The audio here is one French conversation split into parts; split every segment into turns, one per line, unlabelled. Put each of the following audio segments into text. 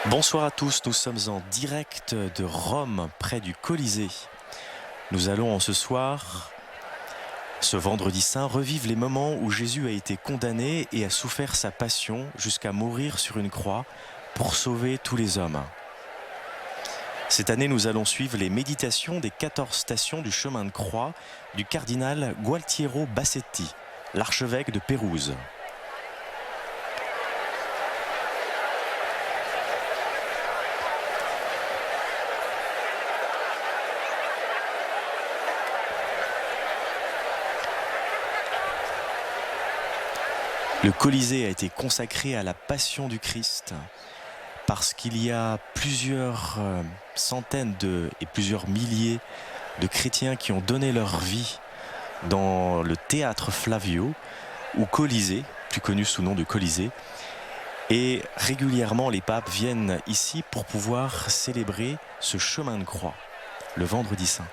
Bonsoir à tous, nous sommes en direct de Rome, près du Colisée. Nous allons ce soir, ce vendredi saint, revivre les moments où Jésus a été condamné et a souffert sa passion jusqu'à mourir sur une croix pour sauver tous les hommes. Cette année, nous allons suivre les méditations des 14 stations du chemin de croix du cardinal Gualtiero Bassetti, l'archevêque de Pérouse. Le Colisée a été consacré à la passion du Christ parce qu'il y a plusieurs centaines et plusieurs milliers de chrétiens qui ont donné leur vie dans le théâtre Flavio ou Colisée, plus connu sous le nom de Colisée. Et régulièrement, les papes viennent ici pour pouvoir célébrer ce chemin de croix, le vendredi saint.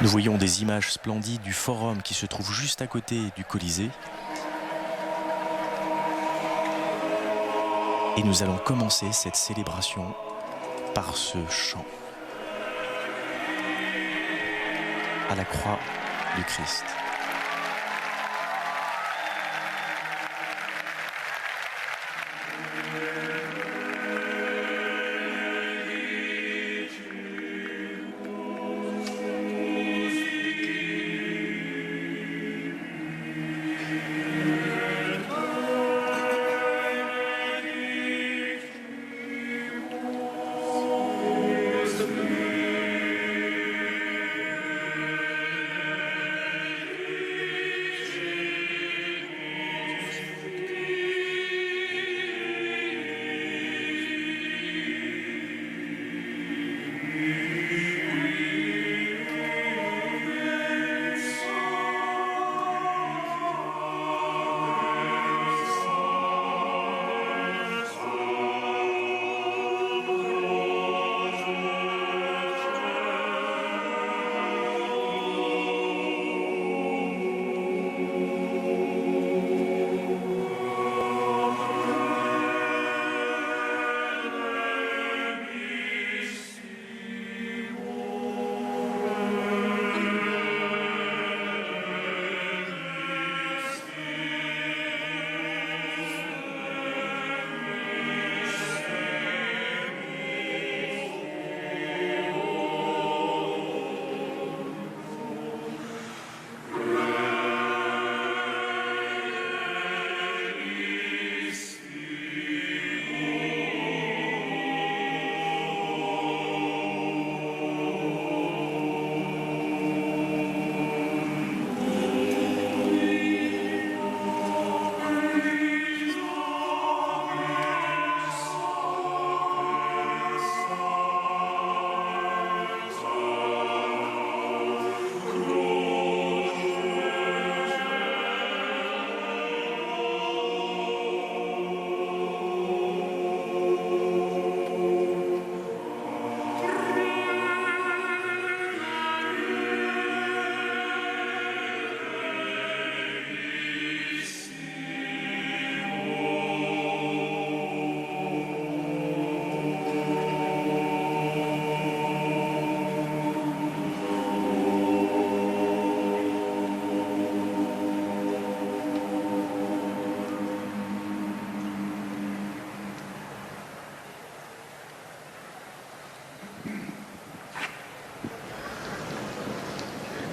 Nous voyons des images splendides du forum qui se trouve juste à côté du Colisée. Et nous allons commencer cette célébration par ce chant à la croix du Christ.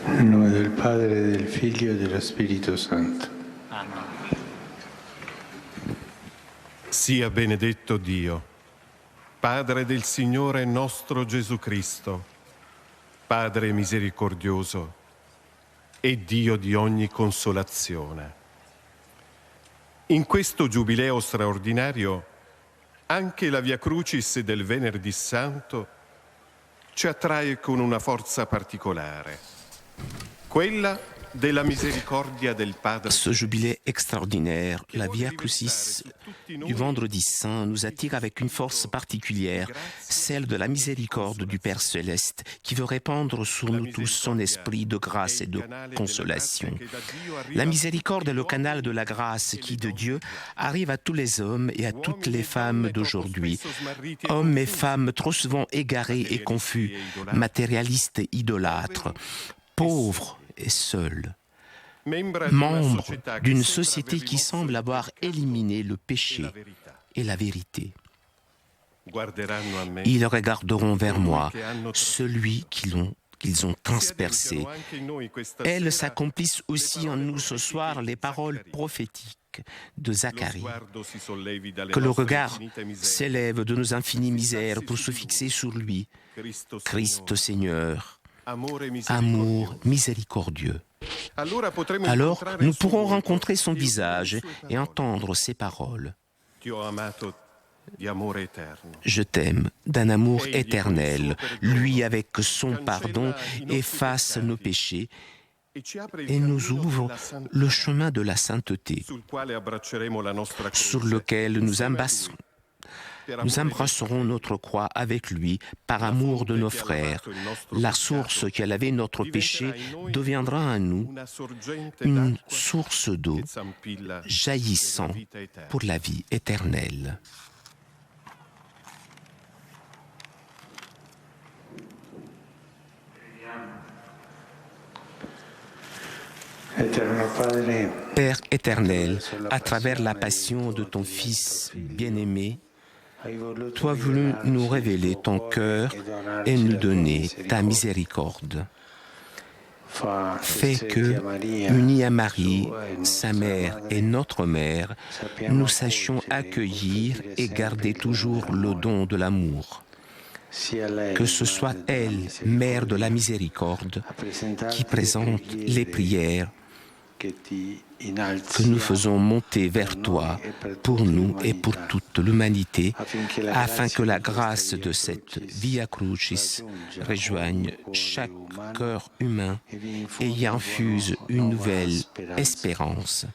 Nel nome del Padre, del Figlio e dello Spirito Santo.
Amen.
Sia benedetto Dio, Padre del Signore nostro Gesù Cristo, Padre misericordioso e Dio di ogni consolazione. In questo giubileo straordinario, anche la Via Crucis del Venerdì Santo ci attrae con una forza particolare, quella della misericordia del Padre.
Ce jubilé extraordinaire, la Via Crucis du Vendredi Saint, nous attire avec une force particulière, celle de la miséricorde du Père Céleste, qui veut répandre sur nous tous son esprit de grâce et de consolation. La miséricorde est le canal de la grâce qui, de Dieu, arrive à tous les hommes et à toutes les femmes d'aujourd'hui, hommes et femmes trop souvent égarés et confus, matérialistes et idolâtres, pauvres et seul, membre d'une société qui semble avoir éliminé le péché et la vérité. Ils regarderont vers moi, celui qu'ils ont transpercé. Elles s'accomplissent aussi en nous ce soir les paroles prophétiques de Zacharie. Que le regard s'élève de nos infinies misères pour se fixer sur lui, Christ Seigneur, amour miséricordieux. Alors, nous pourrons rencontrer son visage et entendre ses paroles. Je t'aime d'un amour éternel. Lui, avec son pardon, efface nos péchés et nous ouvre le chemin de la sainteté, sur lequel nous embrasserons notre croix avec lui par amour de nos frères. La source qui a lavé notre péché deviendra à nous une source d'eau jaillissant pour la vie éternelle. Père éternel, à travers la passion de ton Fils bien-aimé, tu as voulu nous révéler ton cœur et nous donner ta miséricorde. Fais que, unis à Marie, sa mère et notre mère, nous sachions accueillir et garder toujours le don de l'amour. Que ce soit elle, mère de la miséricorde, qui présente les prières que nous faisons monter vers toi pour nous et pour toute l'humanité, afin que la grâce de cette Via Crucis rejoigne chaque cœur humain et y infuse une nouvelle espérance.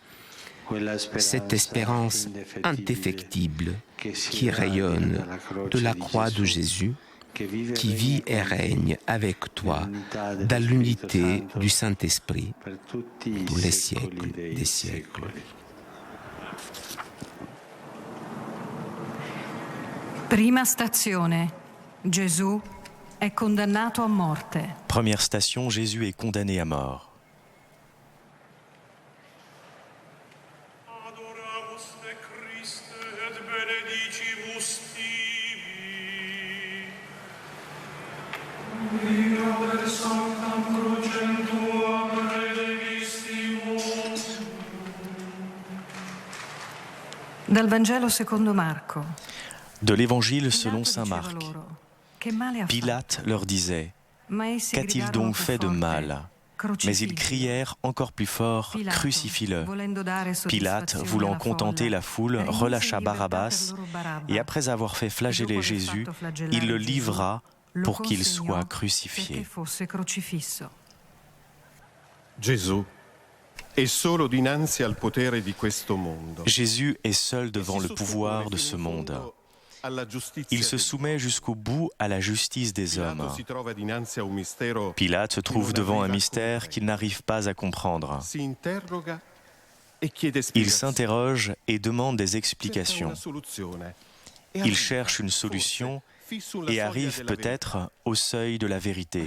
Cette espérance indéfectible qui rayonne de la croix de Jésus, qui vit et règne avec toi dans l'unité du Saint-Esprit pour les siècles des siècles.
Prima stazione. Gesù è condannato a morte.
Première station, Jésus est condamné à mort.
Dal Vangelo secondo Marco.
De l'Évangile selon saint Marc. Pilate leur disait: Qu'a-t-il donc fait de mal? Mais ils crièrent encore plus fort: Crucifie-le. Pilate, voulant contenter la foule, relâcha Barabbas, et après avoir fait flageller Jésus, il le livra pour qu'il soit crucifié.
Gesù è solo dinanzi al potere di questo mondo.
Jésus est seul devant le pouvoir de ce monde. Il se soumet jusqu'au bout à la justice des hommes. Pilate se trouve devant un mystère qu'il n'arrive pas à comprendre. Il s'interroge et demande des explications. Il cherche une solution et arrive peut-être au seuil de la vérité.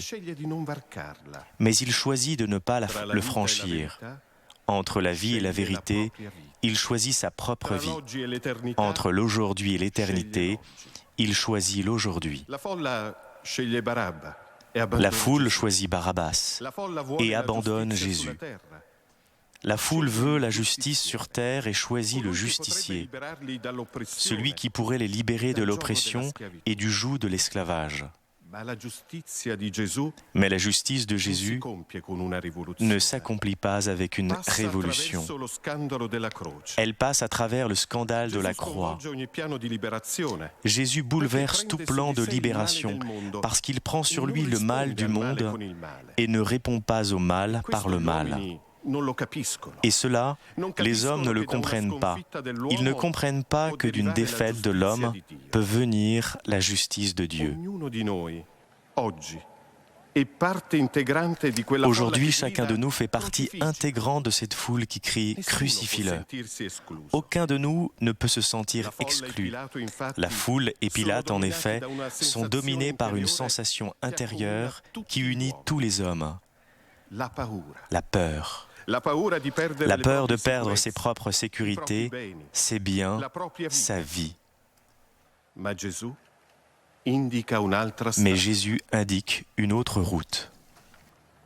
Mais il choisit de ne pas le franchir. Entre la vie et la vérité, il choisit sa propre vie. Entre l'aujourd'hui et l'éternité, il choisit l'aujourd'hui. La foule choisit Barabbas et abandonne Jésus. La foule veut la justice sur terre et choisit le justicier, celui qui pourrait les libérer de l'oppression et du joug de l'esclavage. Mais la justice de Jésus ne s'accomplit pas avec une révolution. Elle passe à travers le scandale de la croix. Jésus bouleverse tout plan de libération parce qu'il prend sur lui le mal du monde et ne répond pas au mal par le mal. Et cela, les hommes ne le comprennent pas. Ils ne comprennent pas que d'une défaite de l'homme peut venir la justice de Dieu. Aujourd'hui, chacun de nous fait partie intégrante de cette foule qui crie « Crucifie-le ». Aucun de nous ne peut se sentir exclu. La foule et Pilate, en effet, sont dominés par une sensation intérieure qui unit tous les hommes. La peur. La peur de perdre ses propres sécurités, ses biens, sa vie. Mais Jésus indique une autre route.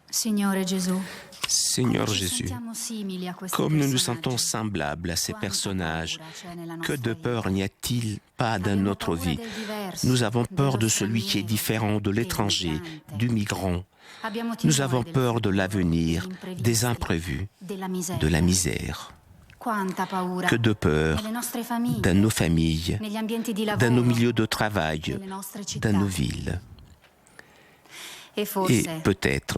Seigneur Jésus, comme nous nous sentons semblables à ces personnages, que de peur n'y a-t-il pas dans notre vie? Nous avons peur de celui qui est différent, de l'étranger, du migrant. Nous avons peur de l'avenir, des imprévus, de la misère. Que de peur dans nos familles, dans nos milieux de travail, dans nos villes. Et peut-être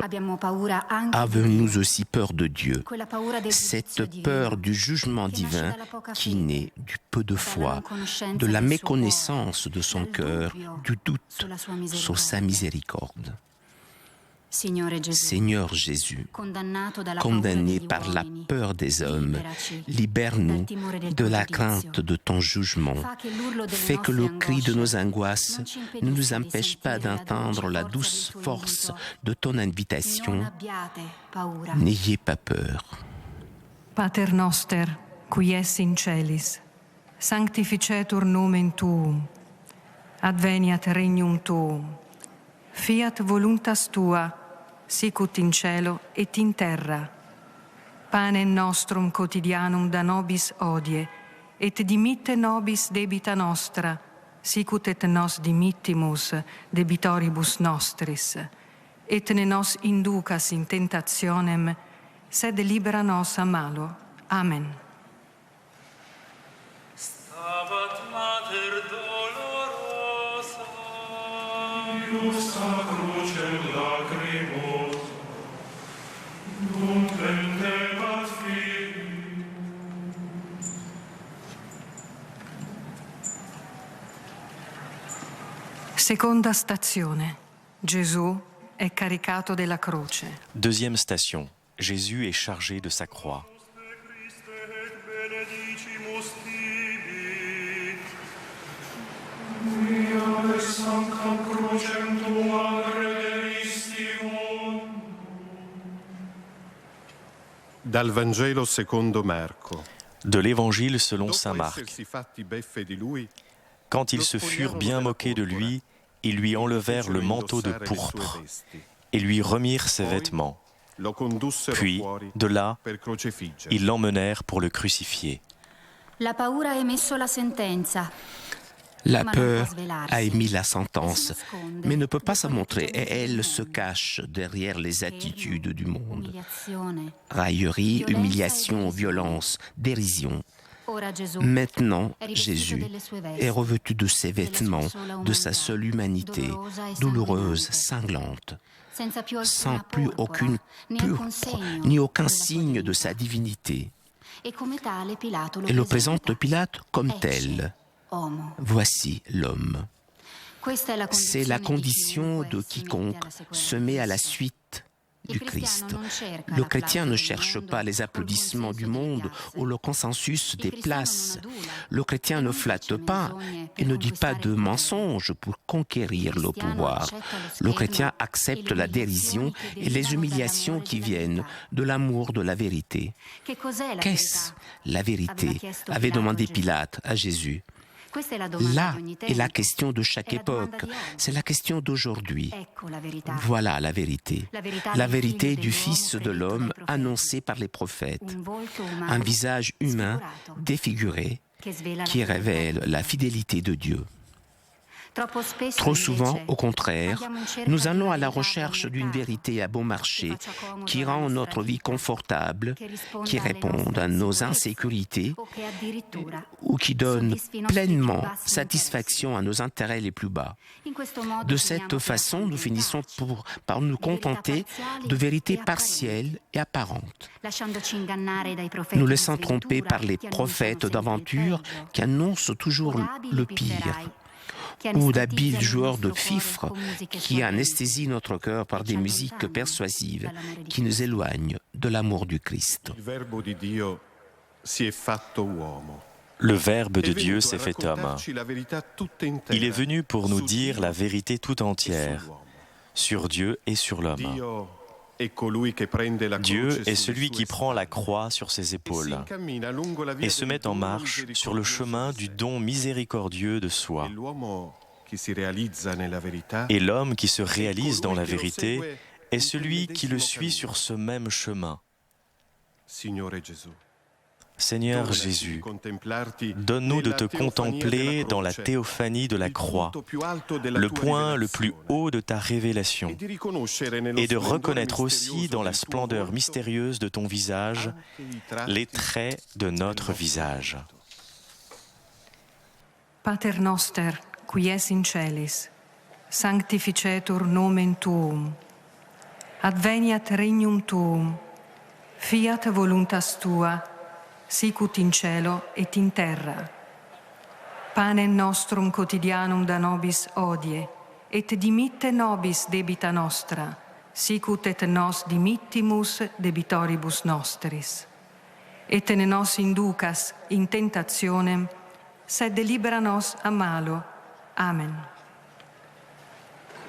avons-nous aussi peur de Dieu, cette peur du jugement divin qui naît du peu de foi, de la méconnaissance de son cœur, du doute sur sa miséricorde. Seigneur Jésus, condamné par la peur des hommes, libère-nous de la crainte de ton jugement. Fais que le cri de nos angoisses ne nous empêche pas d'entendre la douce force de ton invitation. N'ayez pas peur.
Pater noster, qui es in celis, sanctificetur nomen tuum, adveniat regnum tuum, fiat voluntas tua, sicut in cielo et in terra. Panem nostrum quotidianum da nobis hodie, et dimitte nobis debita nostra, sicut et nos dimittimus debitoribus nostris, et ne nos inducas in tentationem, sed libera nos a malo. Amen.
Stabat mater dolorosa, iusta crucem lacrimosa, nunc vendebat fili.
Seconda stazione. Gesù è caricato della croce.
Deuxième station. Jésus est chargé de sa croix.
Dal Vangelo secondo Marco.
De l'Évangile selon saint Marc. Quand ils se furent bien moqués de lui, ils lui enlevèrent le manteau de pourpre et lui remirent ses vêtements. Puis, de là, ils l'emmenèrent pour le crucifier.
La peur a émis la sentence, mais ne peut pas se montrer et elle se cache derrière les attitudes du monde. Raillerie, humiliation, violence, dérision. Maintenant, Jésus est revêtu de ses vêtements, de sa seule humanité, douloureuse, cinglante, sans plus aucune pourpre, ni aucun signe de sa divinité. Et le présente Pilate comme tel. Voici l'homme. C'est la condition de quiconque se met à la suite du Christ. Le chrétien ne cherche pas les applaudissements du monde ou le consensus des places. Le chrétien ne flatte pas et ne dit pas de mensonges pour conquérir le pouvoir. Le chrétien accepte la dérision et les humiliations qui viennent de l'amour de la vérité. Qu'est-ce la vérité? Avait demandé Pilate à Jésus. Là est la question de chaque époque, c'est la question d'aujourd'hui. Voilà la vérité. La vérité du Fils de l'homme annoncée par les prophètes. Un visage humain défiguré qui révèle la fidélité de Dieu. Trop souvent, au contraire, nous allons à la recherche d'une vérité à bon marché qui rend notre vie confortable, qui répond à nos insécurités ou qui donne pleinement satisfaction à nos intérêts les plus bas. De cette façon, nous finissons par nous contenter de vérités partielles et apparentes, nous laissant tromper par les prophètes d'aventure qui annoncent toujours le pire, ou d'habiles joueurs de fifre qui anesthésient notre cœur par des musiques persuasives qui nous éloignent de l'amour du Christ.
Le Verbe de Dieu s'est fait homme. Il est venu pour nous dire la vérité tout entière sur Dieu et sur l'homme. Dieu est celui qui prend la croix sur ses épaules et se met en marche sur le chemin du don miséricordieux de soi. Et l'homme qui se réalise dans la vérité est celui qui le suit sur ce même chemin. Seigneur Jésus, donne-nous de te contempler dans la théophanie de la croix, le point le plus haut de ta révélation, et de reconnaître aussi dans la splendeur mystérieuse de ton visage les traits de notre visage.
Pater noster, qui es in celis, sanctificetur nomen tuum, adveniat regnum tuum, fiat voluntas tua, sicut in cielo et in terra. Panem nostrum quotidianum da nobis hodie, et dimitte nobis debita nostra, sicut et nos dimittimus debitoribus nostris. Et ne nos inducas in tentationem, sed libera nos a malo. Amen.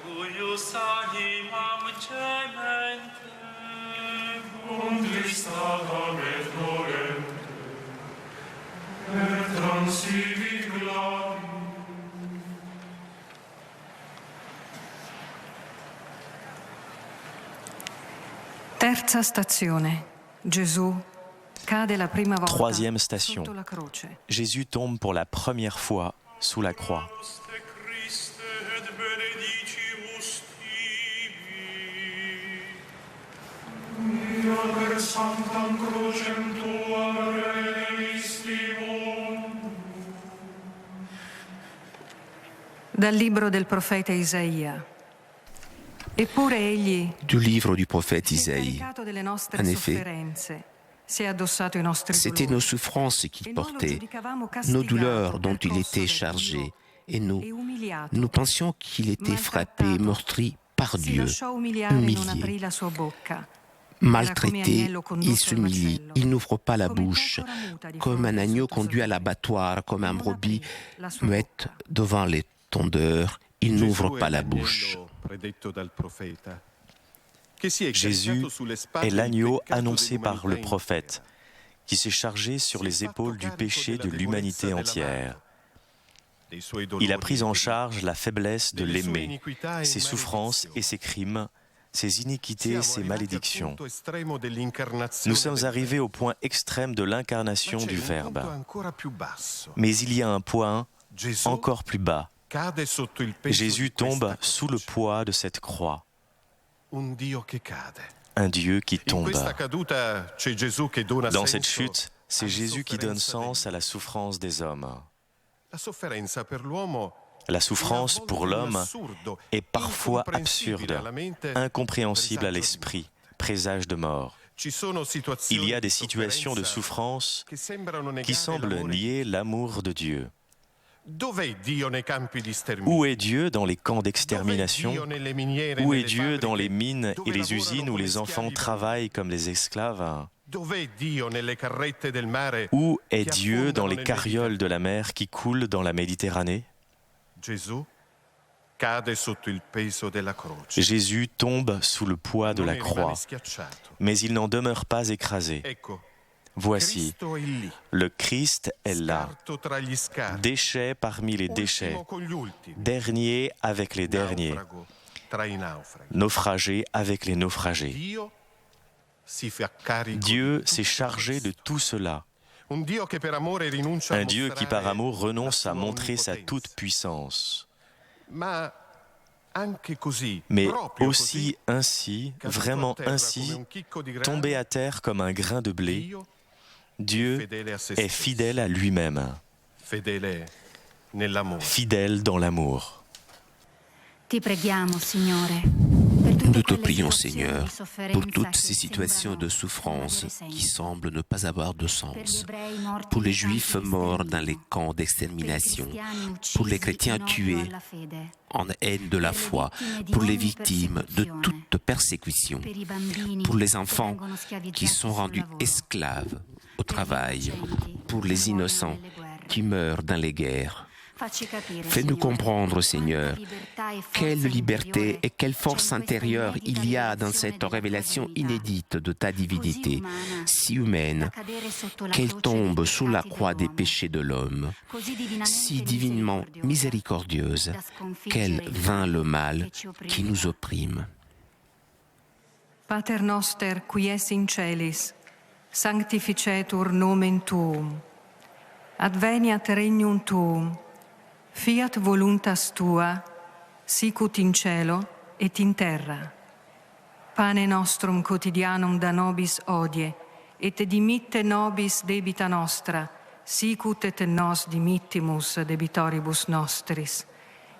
Cuius animam cementem, und listatam et glorem, et transivit gladium.
Terza stazione. Gesù cade la prima volta
Troisième station.
sotto la croce.
Jésus tombe pour la première fois sous la croix.
Te Christe et benedicimus tibi. Io per sanctam crucem tuam redemistimun.
Dal libro del profeta Isaia. Eppure egli,
Du livre du prophète Isaïe.
caricato delle nostre
En effet,
sofferenze, si è addossato i nostri
C'étaient
dolori.
nos souffrances qu'il
E noi lo
portait,
giudicavamo
nos
castigato,
douleurs dont il
percosso
était
da
chargé,
Dio
et nous,
e umiliato.
nous pensions qu'il était frappé, meurtri par
Si
Dieu,
lasciò umiliare e non
humilié.
aprì la sua bocca.
Maltraité, il s'humilie, il n'ouvre pas la bouche, comme un agneau conduit à l'abattoir, comme un brebis muette devant les tondeurs, il n'ouvre pas la bouche.
Jésus est l'agneau annoncé par le prophète, qui s'est chargé sur les épaules du péché de l'humanité entière. Il a pris en charge la faiblesse de l'aimer, ses souffrances et ses crimes, ses iniquités et ses malédictions. Nous sommes arrivés au point extrême de l'incarnation du Verbe. Mais il y a un point encore plus bas. Jésus tombe sous le poids de cette croix. Un Dieu qui tombe. Dans cette chute, c'est Jésus qui donne sens à la souffrance des hommes. La souffrance pour l'homme est parfois absurde, incompréhensible à l'esprit, présage de mort. Il y a des situations de souffrance qui semblent nier l'amour de Dieu. Où est Dieu dans les camps d'extermination? Où est Dieu dans les mines et les usines où les enfants travaillent comme des esclaves? Où est Dieu dans les carrioles de la mer qui coulent dans la Méditerranée? Jésus tombe sous le poids de la croix, mais il n'en demeure pas écrasé. Voici, le Christ est là, déchet parmi les déchets, dernier avec les derniers, naufragé avec les naufragés. Dieu s'est chargé de tout cela. Un Dieu qui par amour renonce à montrer sa toute-puissance. Mais aussi ainsi, vraiment ainsi, tombé à terre comme un grain de blé, Dieu est fidèle à lui-même, fidèle dans l'amour.
Nous te prions, Seigneur, pour toutes ces situations de souffrance qui semblent ne pas avoir de sens, pour les Juifs morts dans les camps d'extermination, pour les chrétiens tués en haine de la foi, pour les victimes de toute persécution, pour les enfants qui sont rendus esclaves au travail, pour les innocents qui meurent dans les guerres. Fais-nous comprendre, Seigneur, quelle liberté et quelle force intérieure il y a dans cette révélation inédite de ta divinité, si humaine, qu'elle tombe sous la croix des péchés de l'homme, si divinement miséricordieuse, qu'elle vainc le mal qui nous opprime.
Pater noster, qui es in celis, sanctificetur nomen tuum, adveniat regnum tuum, fiat voluntas tua, sicut in cielo et in terra. Pane nostrum quotidianum da nobis hodie, et dimitte nobis debita nostra, sicut et nos dimittimus debitoribus nostris.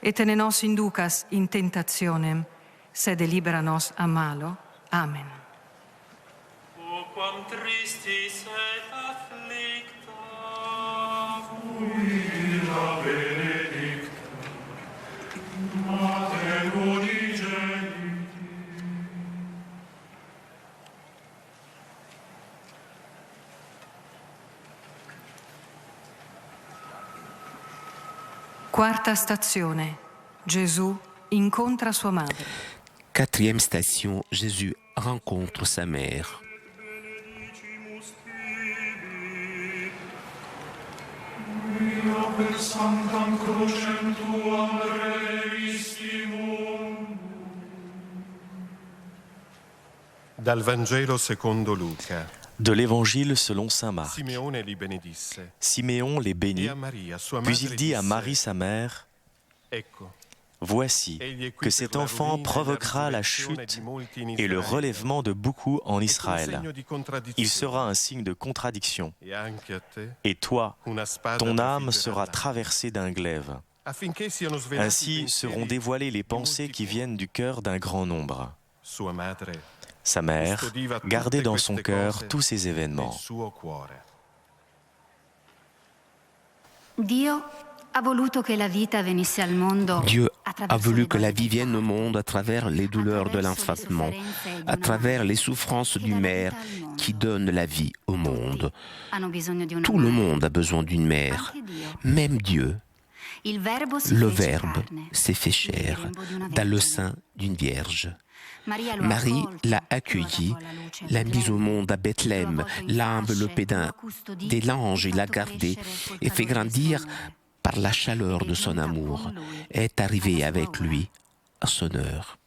Et ne nos inducas in tentationem, sed libera nos a malo. Amen.
O quam tristis et afflicta, Mater unigeniti.
Quarta stazione. Gesù incontra sua madre.
Quatrième station, Jésus rencontre sa mère.
Per sanctam crucem tuam revissimum.
Dal Vangelo secondo Luca.
De l'Évangile selon saint Marc.
Simeone li benedisse.
Siméon les bénit, puis il dit à Marie sa mère, « Voici que cet enfant provoquera la chute et le relèvement de beaucoup en Israël. Il sera un signe de contradiction. Et toi, ton âme sera traversée d'un glaive. Ainsi seront dévoilées les pensées qui viennent du cœur d'un grand nombre. » Sa mère gardait dans son cœur tous ces événements.
Dieu a voulu que la vie vienne au monde à travers les douleurs de l'enfantement, à travers les souffrances d'une mère qui donne la vie au monde. Tout le monde a besoin d'une mère, même Dieu. Le Verbe s'est fait chair dans le sein d'une vierge. Marie l'a accueilli, l'a mise au monde à Bethléem, l'a enveloppé des langes, l'a gardé et fait grandir par la chaleur de son amour, est arrivée avec lui à son heure.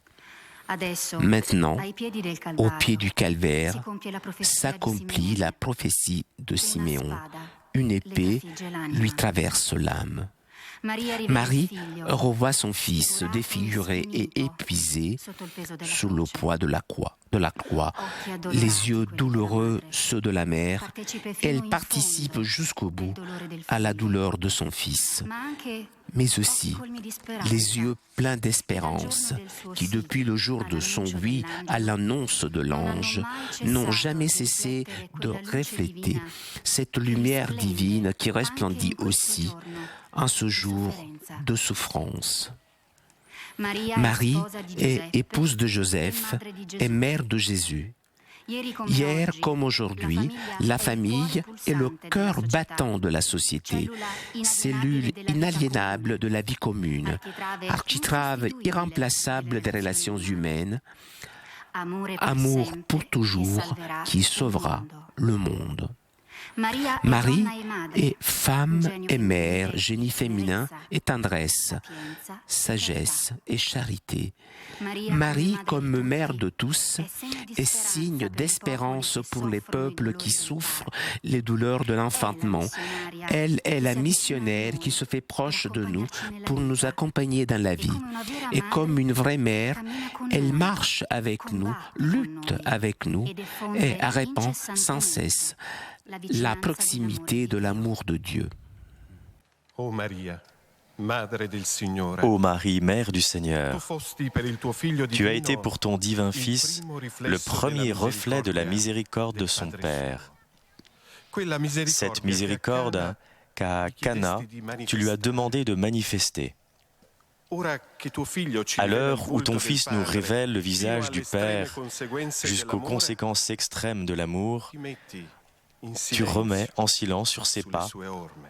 Maintenant, au pied du calvaire, s'accomplit la prophétie de Siméon. Une épée lui traverse l'âme. Marie revoit son fils défiguré et épuisé sous le poids de la croix, les yeux douloureux, ceux de la mère. Elle participe jusqu'au bout à la douleur de son fils, mais aussi les yeux pleins d'espérance qui, depuis le jour de son oui à l'annonce de l'ange, n'ont jamais cessé de refléter cette lumière divine qui resplendit aussi en ce jour de souffrance. Marie est épouse de Joseph et mère de Jésus. Hier comme aujourd'hui, la famille est le cœur battant de la société, cellule inaliénable de la vie commune, architrave irremplaçable des relations humaines, amour pour toujours qui sauvera le monde. Marie est femme et mère, génie féminin et tendresse, sagesse et charité. Marie, comme mère de tous, est signe d'espérance pour les peuples qui souffrent les douleurs de l'enfantement. Elle est la missionnaire qui se fait proche de nous pour nous accompagner dans la vie. Et comme une vraie mère, elle marche avec nous, lutte avec nous et répand sans cesse la proximité de l'amour de Dieu.
O Maria, Madre del Signore,
Ô Marie, Mère du
tu
Seigneur,
fosti per il tuo figlio
tu as été
divino
pour ton divin Fils le premier reflet de la miséricorde de son Père.
quella misericordia
Cette
che a
miséricorde
Cana
qu'à Cana, tu lui as demandé de manifester.
ora che tuo figlio ci
À
rivela il
l'heure où
volto
ton
del
Fils nous
Padre,
révèle le
fino
visage
alle
du Père
estreme conseguenze
jusqu'aux
dell'amore,
conséquences extrêmes de l'amour,
ti metti in
tu
silenzio
remets en silence sur ses
sulle
pas,
sue orme,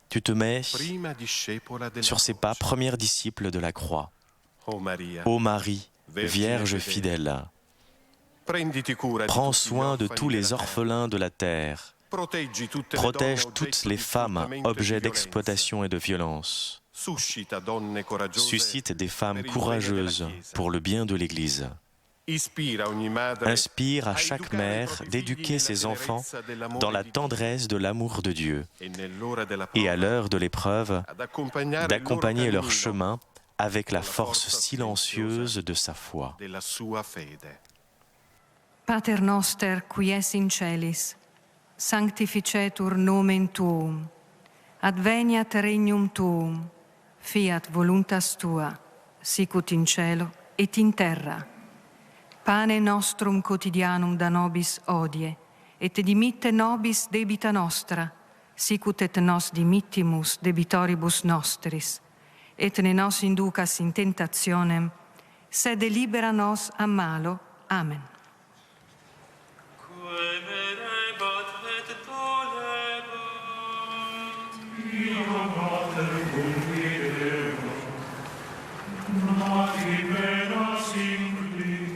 tu te mets
prima discepola della
sur ses
croce.
pas, première disciple de la croix.
O Maria,
Ô Marie,
Vergine
Vierge
fidèle,
fidèle,
prenditi cura di
prends
tutti gli
soin de
orfani
tous les
della terra.
orphelins de la terre.
Proteggi tutte le
Protège
donne
toutes
oggetto
les
di
femmes
sfruttamento e di
objets
violenza.
d'exploitation et de violence.
Suscita donne coraggiose
Suscite des femmes
per il bene
courageuses
della Chiesa.
pour le bien de l'Église.
Ispira ogni madre
Inspire à
a
chaque
educare i
mère
propri
d'éduquer
figli
ses
nella
enfants
tenerezza dell'amore
dans la
di Dio
tendresse de l'amour de Dieu
e nell'ora della
et à
prova
l'heure de l'épreuve,
ad accompagnare
d'accompagner
il loro
leur
cammino
chemin avec la
con la
force
forza
silencieuse
silenziosa
de sa foi.
della sua fede.
Pater noster, qui es in celis, sanctificetur nomen tuum, adveniat regnum tuum, fiat voluntas tua, sicut in cielo et in terra. Pane nostrum quotidianum da nobis hodie, et dimitte nobis debita nostra, sicut et nos dimittimus debitoribus nostris, et ne nos inducas in tentationem, sed libera nos a malo. Amen.
Quae verebat et dolebat. Nati pena simpli.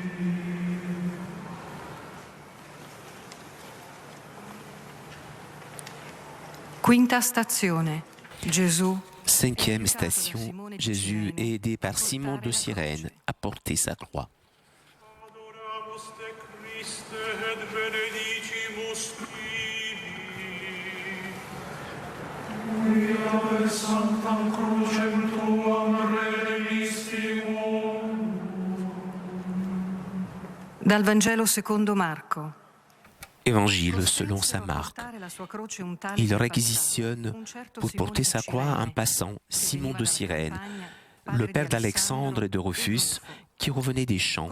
Quinta stazione. Gesù.
Cinquième station, Jésus est aidé par Simon de Cyrène à porter sa croix.
Adoramus te Christe et benedicimus tibi.
Per sanctam crucem tuam redemissimo.
Dal Vangelo secondo Marco.
Évangile selon saint Marc. Il réquisitionne pour porter sa croix un passant, Simon de Cyrène, le père d'Alexandre et de Rufus, qui revenait des champs.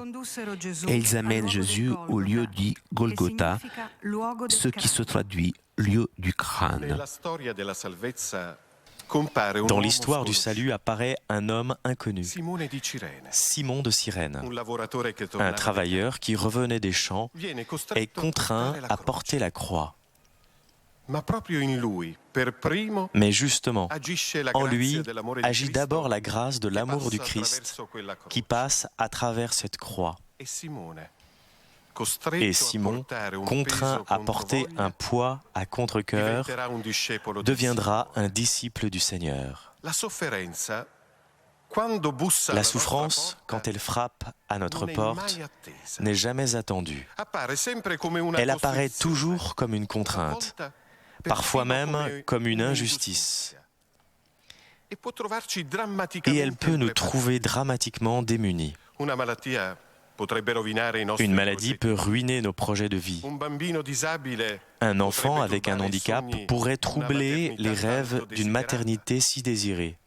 Et ils amènent Jésus au lieu dit Golgotha, ce qui se traduit lieu du crâne.
Nella storia della salvezza compare un
Dans
uomo
l'histoire du
sconosciuto,
salut apparaît un homme inconnu,
Simone di Cirene,
Simon de Cyrène,
un lavoratore che
un
tornava
travailleur qui revenait des champs
viene
est
costretto
contraint
portare la
à
croce.
porter la croix.
Ma proprio in lui, per primo,
Mais justement,
agisce la
en
grazia
lui
dell'amore di
agit
Cristo
d'abord la grâce de
che
l'amour du
passa
Christ
attraverso quella croce.
qui passe à travers cette croix.
E Simone, costretto
Et
a
Simon,
portare un
contraint
peso
à
contro
porter
voglia,
un poids à contre-cœur,
diventerà un discepolo del
deviendra
Signore.
un disciple du Seigneur.
La sofferenza, quando bussa
La
alla nostra
souffrance,
porta,
quand elle frappe à notre
non è
porte,
mai attesa.
n'est jamais attendue.
Appare sempre come una
Elle apparaît
costrizione,
toujours comme une contrainte,
talvolta
parfois
perfino
même
come
comme une
un'ingiustizia.
injustice.
E può trovarci
Et
drammaticamente
elle peut nous
impreparati.
trouver dramatiquement démunis.
Una malattia potrebbe rovinare i nostri
Une maladie
progetti.
peut ruiner nos projets de vie.
Un bambino disabile
Un enfant
potrebbe
avec un
turbare i
handicap
sogni
pourrait
di una
troubler
maternità
les
tanto
rêves d'une
desiderata.
maternité si désirée.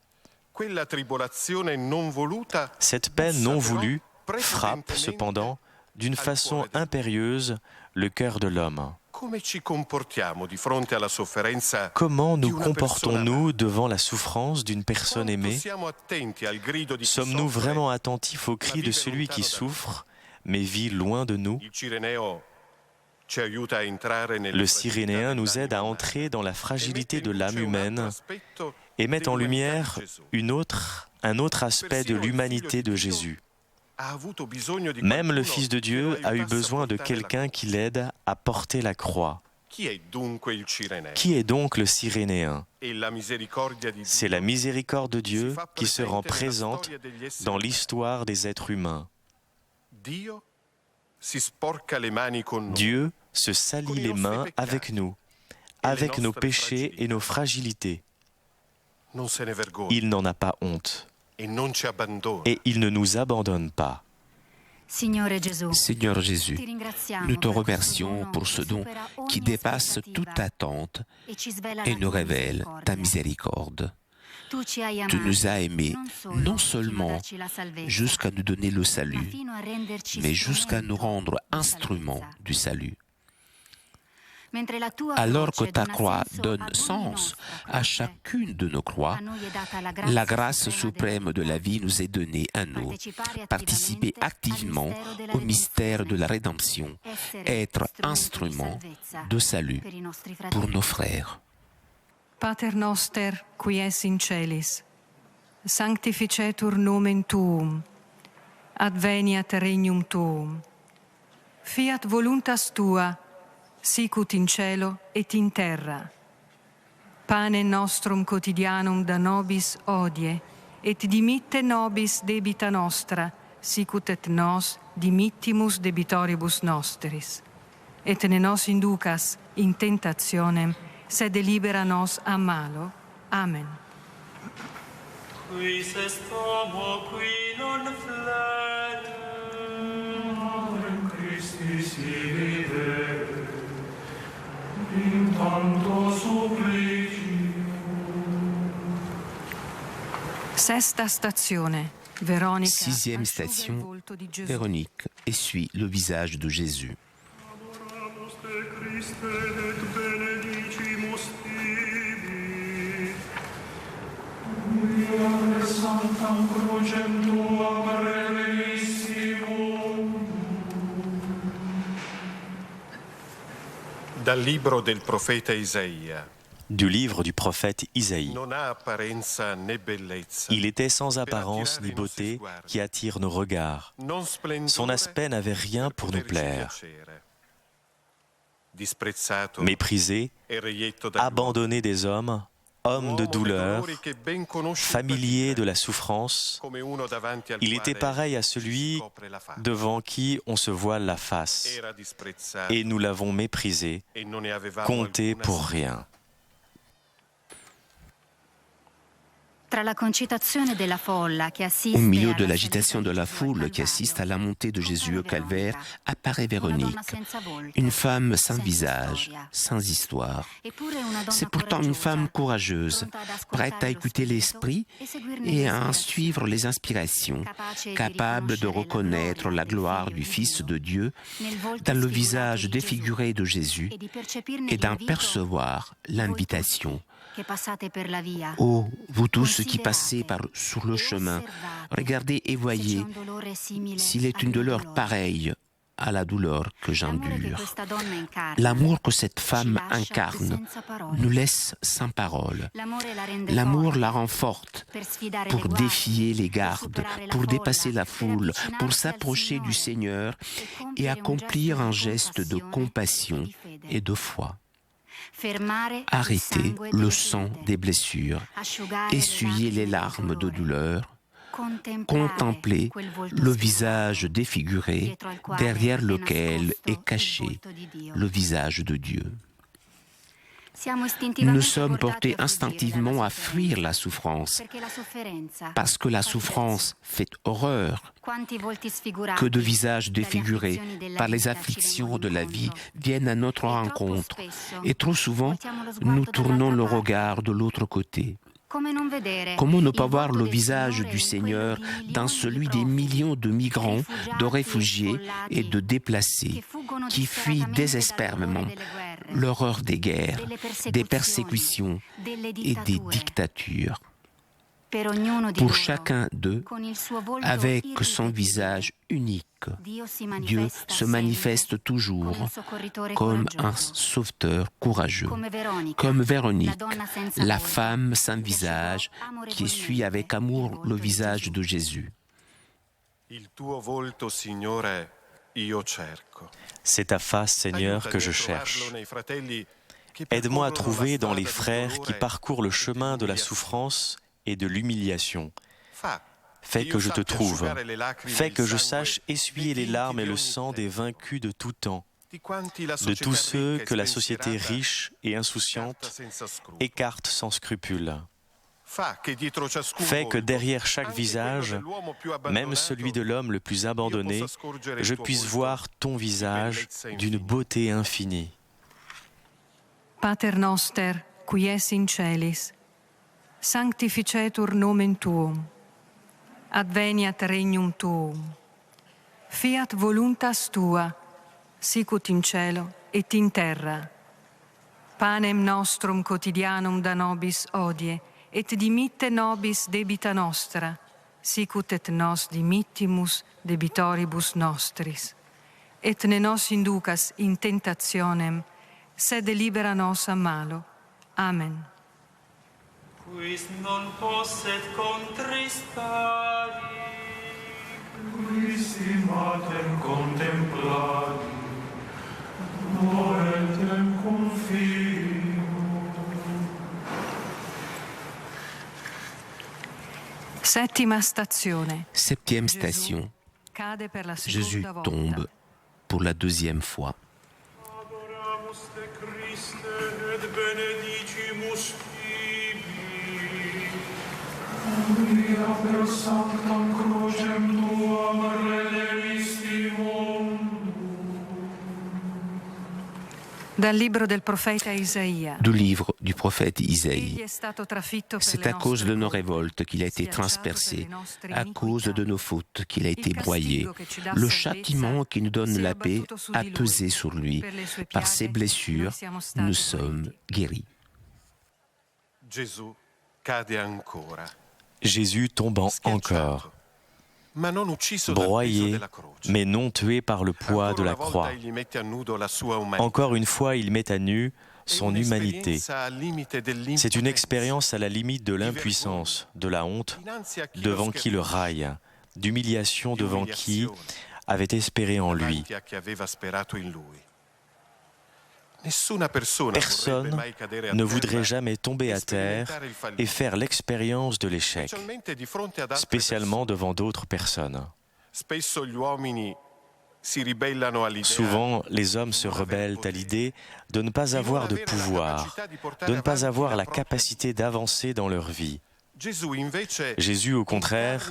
Quella tribolazione non voluta
Cette peine non voulue frappe
prepotentemente
cependant d'une
al
façon
cuore dell'uomo.
impérieuse le cœur de l'homme.
Come ci comportiamo di fronte alla sofferenza
Comment
di
nous
una persona
comportons-nous devant la souffrance d'une
amata?
personne
Quanto
aimée?
siamo attenti al grido di chi
Sommes-nous
soffre?
vraiment attentifs aux cris de celui qui souffre, mais vit loin de nous?
Il Cireneo ci aiuta a entrare nelle
Le
fragilità
Cyrénéen nous
dell'anima
aide à
umana
entrer dans la
e
fragilité
mette
de
in
l'âme
luce un altro
humaine
aspetto
et met en
dell'umanità
lumière
di Gesù.
un autre aspect de
Persino il
l'humanité
figlio
de
di Dio
Jésus.
ha avuto bisogno di
Même le
qualcuno
Fils de
che
Dieu
lo
a eu
aiutasse
besoin de
portare la
quelqu'un qui
croce.
l'aide à porter la croix.
Chi è dunque il Cireneo?
Qui est donc le Cyrénéen?
E la misericordia di
C'est
Dio
la miséricorde de
si
Dieu
fa
qui se rend
presente nella
présente
storia degli esseri
dans
umani.
l'histoire des êtres humains.
Dio si sporca le mani con noi.
Dieu se salit les mains avec nous, avec nos péchés et nos fragilités.
Non se ne vergogna
Il n'en a pas honte
e non ci abbandona.
et il ne nous abandonne pas.
Seigneur Jésus, nous te remercions pour ce don qui dépasse toute attente et nous révèle ta miséricorde. Tu nous as aimés non seulement jusqu'à nous donner le salut, mais jusqu'à nous rendre instruments du salut. Alors que ta croix donne sens à chacune de nos croix, la grâce suprême de la vie nous est donnée à nous. Participer activement au mystère de la rédemption, être instrument de salut pour nos frères.
Pater noster, qui es in celis, sanctificetur nomen tuum, adveniat regnum tuum, fiat voluntas tua, sicut in cielo et in terra. Pane nostrum quotidianum da nobis hodie, et dimitte nobis debita nostra, sicut et nos dimittimus debitoribus nostris. Et ne nos inducas in tentationem, sed libera nos a malo. Amen.
Quis est homo qui non fled? Amen Christi sive, in tanto supplicio.
Sesta stazione. Veronica.
Sixième station, Véronique essuie le visage de Jésus.
Adoramus te Christe et benedicimus tibi. Via sanctam crucem tuam revenissimum.
Dal libro del profeta Isaia.
Du livre du prophète Isaïe.
Non ha apparenza né bellezza.
Il était sans apparence ni beauté qui attire nos regards.
Non splendore
Son aspect n'avait rien
per
pour nous
poterci
plaire.
piacere. Disprezzato
Méprisé,
e reietto dagli
abandonné des hommes, homme de
uomo
douleur,
dolori che ben conosce
familier de la
il
souffrance,
come uno davanti al
il était
quale
pareil à
si
celui
scopre la faccia.
devant qui on se voile la face.
Era disprezzato
Et nous l'avons méprisé,
e non ne avevamo
compté
alcuna
pour
stima.
rien.
Au milieu de l'agitation de la foule qui assiste à la montée de Jésus au calvaire, apparaît Véronique, une femme sans visage, sans histoire. C'est pourtant une femme courageuse, prête à écouter l'Esprit et à en suivre les inspirations, capable de reconnaître la gloire du Fils de Dieu dans le visage défiguré de Jésus et d'en percevoir l'invitation. Oh, vous tous qui passez sur le chemin, regardez et voyez s'il est une douleur pareille à la douleur que j'endure. L'amour que cette femme incarne nous laisse sans parole. L'amour la rend forte pour défier les gardes, pour dépasser la foule, pour s'approcher du Seigneur et accomplir un geste de compassion et de foi. Arrêter le sang des blessures, essuyer les larmes de douleur, contempler le visage défiguré derrière lequel est caché le visage de Dieu. Nous sommes portés instinctivement à fuir la souffrance, parce que la souffrance fait horreur. Que de visages défigurés par les afflictions de la vie viennent à notre rencontre, et trop souvent, nous tournons le regard de l'autre côté. Comment ne pas voir le visage du Seigneur dans celui des millions de migrants, de réfugiés et de déplacés qui fuient désespérément l'horreur des guerres, des persécutions et des dictatures? Pour chacun d'eux, avec son visage unique, Dieu se manifeste toujours comme un sauveteur courageux, comme Véronique, la femme sans visage qui essuie avec amour le visage de Jésus.
Il tuo volto, Signore, io cerco.
C'est ta face, Seigneur, que je cherche. Aide-moi à trouver dans les frères qui parcourent le chemin de la souffrance et de l'humiliation. Fais que je te trouve. Fais que je sache essuyer les larmes et le sang des vaincus de tout temps, de tous ceux que la société riche et insouciante écarte sans scrupule. Fais que derrière chaque visage, même celui de l'homme le plus abandonné, je puisse voir ton visage d'une beauté infinie.
Pater noster, qui es in celis, sanctificetur nomen tuum, adveniat regnum tuum, fiat voluntas tua, sicut in cielo et in terra. Panem nostrum quotidianum da nobis hodie, et dimitte nobis debita nostra, sicut et nos dimittimus debitoribus nostris. Et ne nos inducas in tentationem, sed libera nos a malo. Amen.
Quis non posset contristari, quis imatem contemplari, noetem confio.
Settima stazione.
Septième station.
Cade per la
Jésus
seconda volta.
tombe pour la deuxième fois.
Adoramus te Christe et benedicimus tibi. Via per sanctam crucem tuam redemisti
Dal libro del profeta Isaia.
Du livre du prophète
Egli
Isaïe.
è stato trafitto per
C'est
le
à cause de
nostre
nos
colpe,
révoltes qu'il a été
schiacciato per
transpercé,
le nostre
à cause de nos fautes qu'il a été
Il
broyé.
castigo che ci dà
Le
salvezza
châtiment qui nous donne
si è
la paix
abbattuto su
a
di lui.
pesé sur lui.
Per le sue
Par
piaghe
ses blessures,
noi siamo stati
nous sommes
guariti.
guéris.
Gesù cade ancora,
Jésus tombant encore,
schiacciato, ma non ucciso dal peso
broyé,
della croce.
mais non tué par le poids de
Ancora
la
una volta
croix.
egli mette a nudo la sua umanità.
Encore une fois, il met à nu
È
son humanité.
un'esperienza al limite dell'impotenza.
C'est une expérience à la limite de l'impuissance, de la honte,
Dinanzi a chi
devant
lo
qui le raille, d'humiliation devant qui avait espéré en lui.
davanti a chi aveva sperato in lui. Nessuna persona
Personne
vorrebbe mai cadere a
ne
terra
voudrait jamais tomber
e
à terre
sperimentare il fallimento,
et faire l'expérience de l'échec,
specialmente di fronte ad altre
spécialement devant d'autres personnes.
persone. Spesso gli uomini si ribellano all'idea
Souvent, les hommes se rebellent à l'idée de ne pas avoir de pouvoir, de ne pas avoir la capacité d'avancer dans leur vie.
Gesù invece
Jésus, au contraire,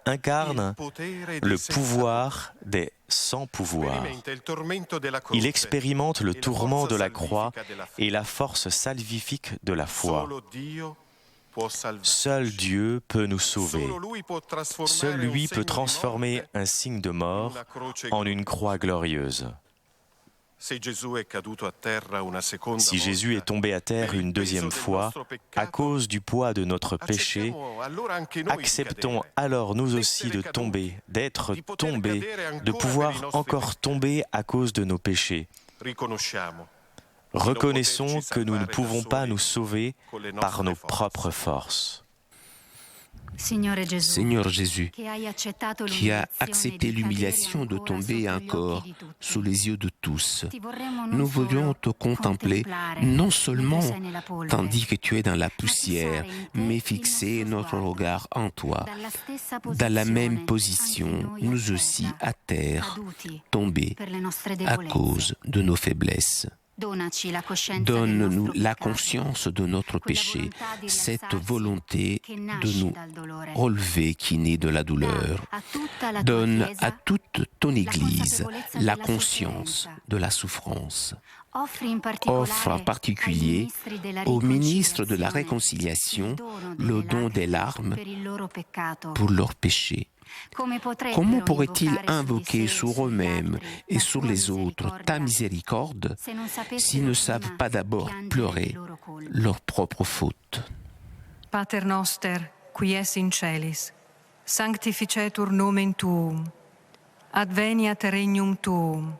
incarne
il potere
le
dei senza
pouvoir des sans-pouvoir.
Sperimenta il tormento della croce
Il expérimente le
e la
tourment
forza
de la croix
salvifica della fede.
et la force salvifique de la foi.
Solo Dio può salvare.
Seul Dieu peut nous sauver.
Solo lui può trasformare
Seul
un
lui
segno
peut
di
transformer
morte
un signe de
in
mort
una croce
en une croix glorieuse.
Se Gesù è caduto a terra una seconda
Si Jésus est
volta,
tombé à terre
per il
une
peso
deuxième
del
fois
nostro peccato,
à cause du poids de notre péché,
accettiamo allora anche noi di
acceptons
cadere,
alors nous
d'essere
aussi de
caduti,
tomber, d'être
di poter
tombés,
cadere ancora
de
per i
pouvoir
nostri
encore
peccati.
tomber à cause de nos péchés.
Riconosciamo
Reconnaissons que nous ne pouvons pas nous sauver
con le
par nos
nostre forze.
propres forces.
Seigneur Jésus, qui a accepté l'humiliation de tomber encore sous les yeux de tous, nous voudrions te contempler non seulement tandis que tu es dans la poussière, mais fixer notre regard en toi, dans la même position, nous aussi à terre, tombés à cause de nos faiblesses. Donne-nous la conscience de notre péché, cette volonté de nous relever qui naît de la douleur. Donne à toute ton Église la conscience de la souffrance. Offre en particulier aux ministres de la réconciliation le don des larmes pour leurs péchés. Comment pourraient-ils invoquer sur eux-mêmes et sur les autres ta miséricorde s'ils ne savent pas d'abord pleurer leurs propres fautes?
Pater noster, qui es in celis, sanctificetur nomen tuum, adveniat regnum tuum,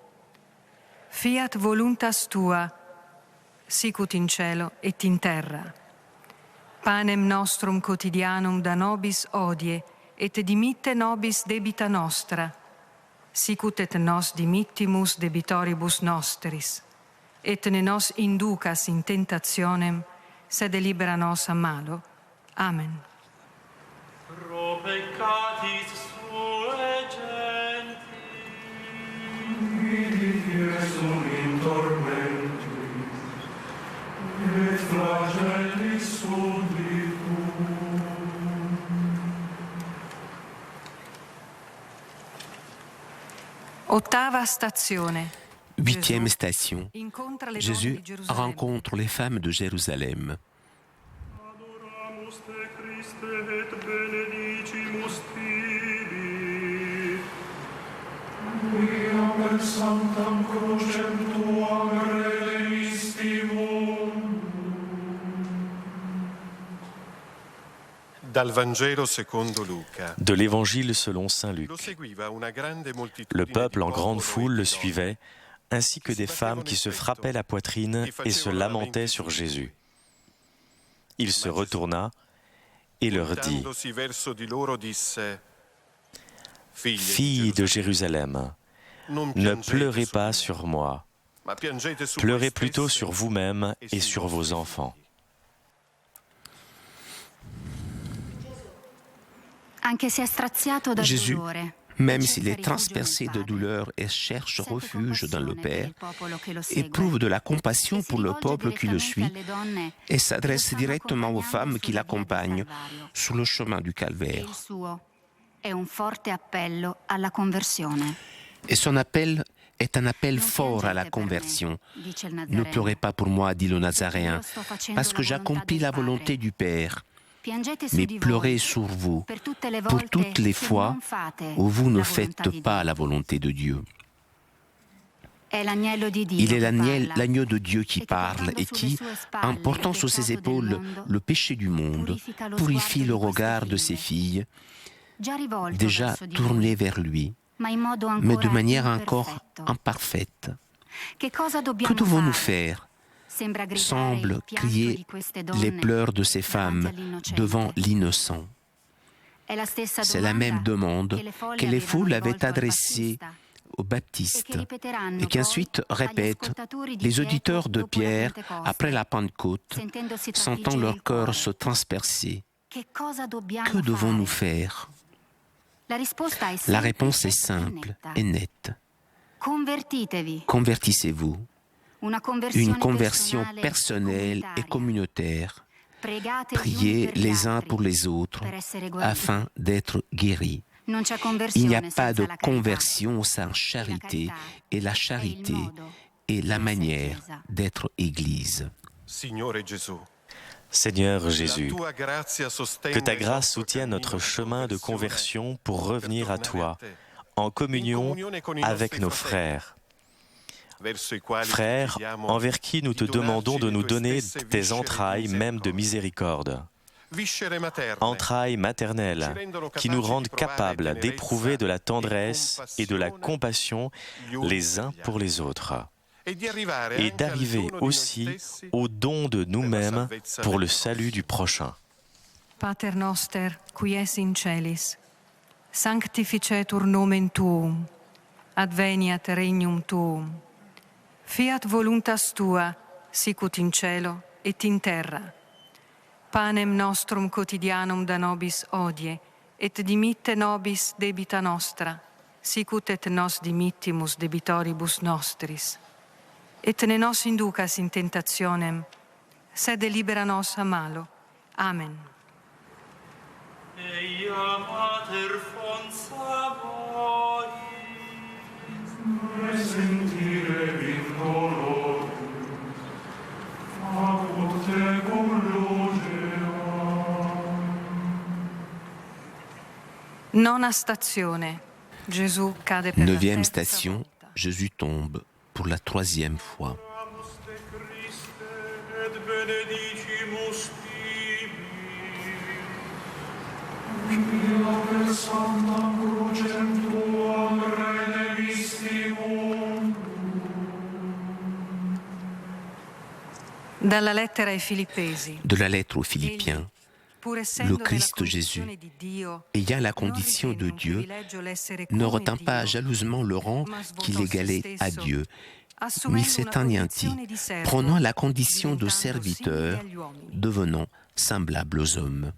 fiat voluntas tua, sicut in cielo et in terra. Panem nostrum quotidianum da nobis hodie, et dimitte nobis debita nostra, sicut et nos dimittimus debitoribus nostris, et ne nos inducas in tentationem, sed libera nos a malo. Amen.
pro peccatis suae genti, Iesum in tormenti, et flagellis sudicum.
Ottava stazione.
Huitième station.
Incontra le donne
Jésus
di Gerusalemme.
rencontre les femmes de Jérusalem.
Adoramus te Christe et benedicimus tibi. Quia per sanctam crucem tuam redemistimus.
Dal Vangelo secondo Luca.
De l'Évangile selon saint Luc.
Lo seguiva una grande moltitudine
Le peuple
di
en grande
popolo
foule
e
le
di donne.
suivait, ainsi que des femmes qui se frappaient la poitrine et se lamentaient sur Jésus. Il se retourna et leur dit,
Voltandosi verso di loro disse:
Filles de Jérusalem,
non
ne
piangete
pleurez
su
pas
me,
sur moi,
ma piangete su
pleurez
voi
plutôt
stesse
sur vous-même
e
et
sui
sur vos
vostri
enfants.
figli.
Anche se è straziato dal
Jésus,
dolore,
même
cerca
s'il est
rifugio
transpercé
nel
de
Padre.
douleur et cherche
Sente
refuge dans le
compassione per
Père,
il popolo che lo segue,
éprouve de la compassion
e si
pour le
rivolge
peuple qui le
direttamente
suit
alle donne
et
che
s'adresse
lo stanno
directement aux
accompagnando
femmes qui
sulla via del
l'accompagnent
Calvario.
sur le chemin du
E
Calvaire.
il suo è un forte appello alla conversione.
Et son appel est un appel
Non
fort à la
piangete per me,
conversion.
dice il
Ne
Nazareno.
pleurez pas pour moi, dit le Nazaréen,
Io sto facendo
parce que
la volontà
j'accomplis
del
la volonté
Padre.
du Père.
Piangete su
Mais
di
pleurez
voi
sur vous
per tutte le
pour
volte
toutes les
che
fois
non fate
où vous ne
la volontà
faites
di
pas
Dio.
la volonté de Dieu.
È l'agnello di Dio
Il est
che parla.
l'agneau de Dieu qui
Et che
parle
portando
et
sulle
qui,
sue spalle
en portant
il
sur ses
peccato del
épaules
mondo,
le péché du monde,
purifica lo
purifie le
sguardo di
regard de
queste
ses filles,
già rivolto
déjà
verso di
tournées
voi,
vers lui,
ma in modo
mais
ancora
de manière encore
imperfetto.
imparfaite.
Che cosa
Que
dobbiamo
devons-nous
fare?
faire?
Sembra gridare
Semble
il pianto
crier
di queste
les
donne
pleurs de ces
davanti
femmes
all'innocente.
devant l'innocent.
È la stessa
C'est la même demande que les foules avaient adressée au
et
Baptiste
che ripeteranno
et qui ensuite
poi agli
répètent
ascoltatori di
les
Pietro
auditeurs de
dopo la
Pierre
Pentecoste,
après la Pentecôte,
sentendosi
sentant
trafiggere
leur
il
cœur
cuore.
se transpercer.
Che cosa dobbiamo
Que devons-nous
fare?
faire?
La risposta è
La
semplice
réponse est
e
simple
netta.
et nette.
Convertitevi.
Convertissez-vous.
Una conversione
Une conversion
personale
personnelle et
comunitaria.
communautaire.
Pregate gli uni
Priez
per gli
les uns
altri
pour les autres
per essere guariti.
afin d'être guéris.
Non c'è
Il
conversione
n'y a pas
senza
de
la carità.
conversion sans charité, et la charité est la manière d'être Église.
Signore Gesù,
Seigneur
la
Jésus,
tua grazia sostenga
que ta
il
grâce
nostro
soutienne notre
cammino di
chemin de conversion pour revenir à toi, en communion avec nos frères.
verso i quali ti
Frères,
chiediamo
envers qui nous te
di donarci
demandons de
le
nous
tue
donner
stesse
tes
viscere
entrailles
di
même de
misericordia.
miséricorde,
Viscere materne,
entrailles maternelles qui nous rendent capables d'éprouver de la tendresse et de la compassion les uns pour les autres,
e di arrivare
et
anche al
d'arriver
dono di noi
aussi
stessi
au don de nous-mêmes pour le salut du prochain.
Pater noster, qui es in celis, sanctificetur nomen tuum, adveniat regnum tuum, fiat voluntas tua, sicut in cielo et in terra. Panem nostrum quotidianum da nobis hodie, et dimitte nobis debita nostra, sicut et nos dimittimus debitoribus nostris. Et ne nos inducas in tentationem, sed libera nos a malo. Amen.
Eia mater fonsa voi, sentire vincolo, facut tecum logea.
Nona stazione. Gesù cade per la
Neuvième
terza
station,
volta.
Jésus tombe pour la troisième fois.
Adoramus te Christe et benedicimus tibi. Quia per sanctam crucem tuam redemistimus.
Dalla lettera ai Filippesi.
De la lettre aux Philippiens,
Pur essendo
le Christ
nella
Jésus,
condizione di Dio,
ayant la
non
condition
ritenne
de
un
Dieu,
privilegio l'essere
ne
come
retint pas
Dio,
jalousement le rang
ma svuotò
qu'il
se
égalait à
stesso,
Dieu,
assumendo
mais
una
s'est anéanti,
condizione di servo,
prenant la condition de
diventando
serviteur,
simile agli uomini.
devenant semblable aux hommes.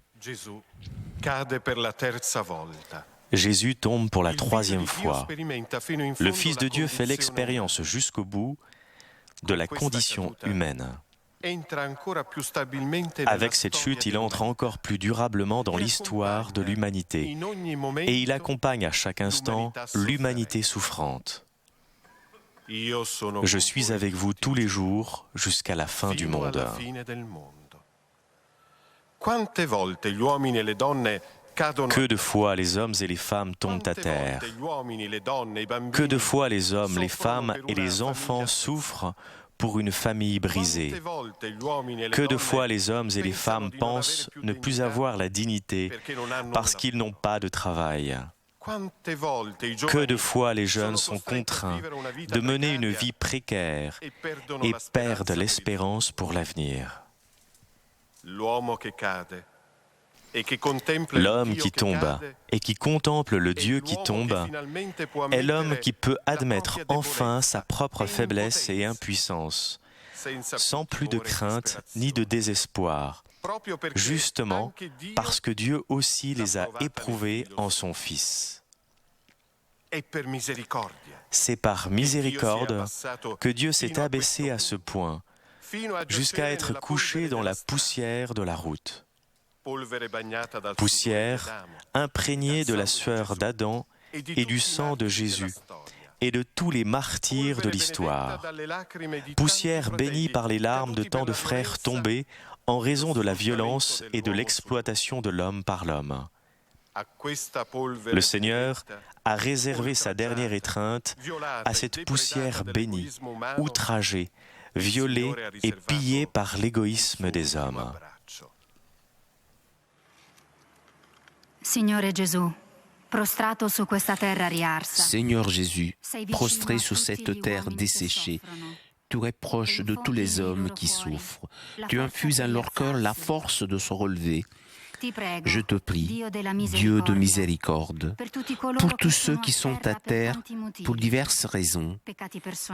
Jésus tombe pour la troisième fois. Le Fils de Dieu fait l'expérience jusqu'au bout de la condition humaine. Avec cette chute, il entre encore plus durablement dans l'histoire de l'humanité et il accompagne à chaque instant l'humanité souffrante. Je suis avec vous tous les jours jusqu'à la fin du monde. Que de fois les hommes et les femmes tombent à terre. Que de fois les hommes, les femmes et les enfants souffrent pour une famille brisée. Que de fois les hommes et les femmes pensent ne plus avoir la dignité parce qu'ils n'ont pas de travail. Que de fois les jeunes sont contraints de mener une vie précaire et perdent l'espérance pour l'avenir. L'homme qui tombe et qui contemple le Dieu qui tombe est l'homme qui peut admettre enfin sa propre faiblesse et impuissance, sans plus de crainte ni de désespoir, justement parce que Dieu aussi les a éprouvés en son Fils. C'est par miséricorde que Dieu s'est abaissé à ce point, jusqu'à être couché dans la poussière de la route. Poussière imprégnée de la sueur d'Adam et du sang de Jésus et de tous les martyrs de l'histoire. Poussière bénie par les larmes de tant de frères tombés en raison de la violence et de l'exploitation de l'homme par l'homme. Le Seigneur a réservé sa dernière étreinte à cette poussière bénie, outragée, violée et pillée par l'égoïsme des hommes.
Signore Gesù, prostrato su questa terra riarsa.
Seigneur Jésus, prostré sur cette terre desséchée, tu es proche de tous les hommes qui souffrent. Tu infuses en leur cœur la force de se relever. Je te prie, Dieu de miséricorde, pour tous ceux qui sont à terre pour diverses raisons,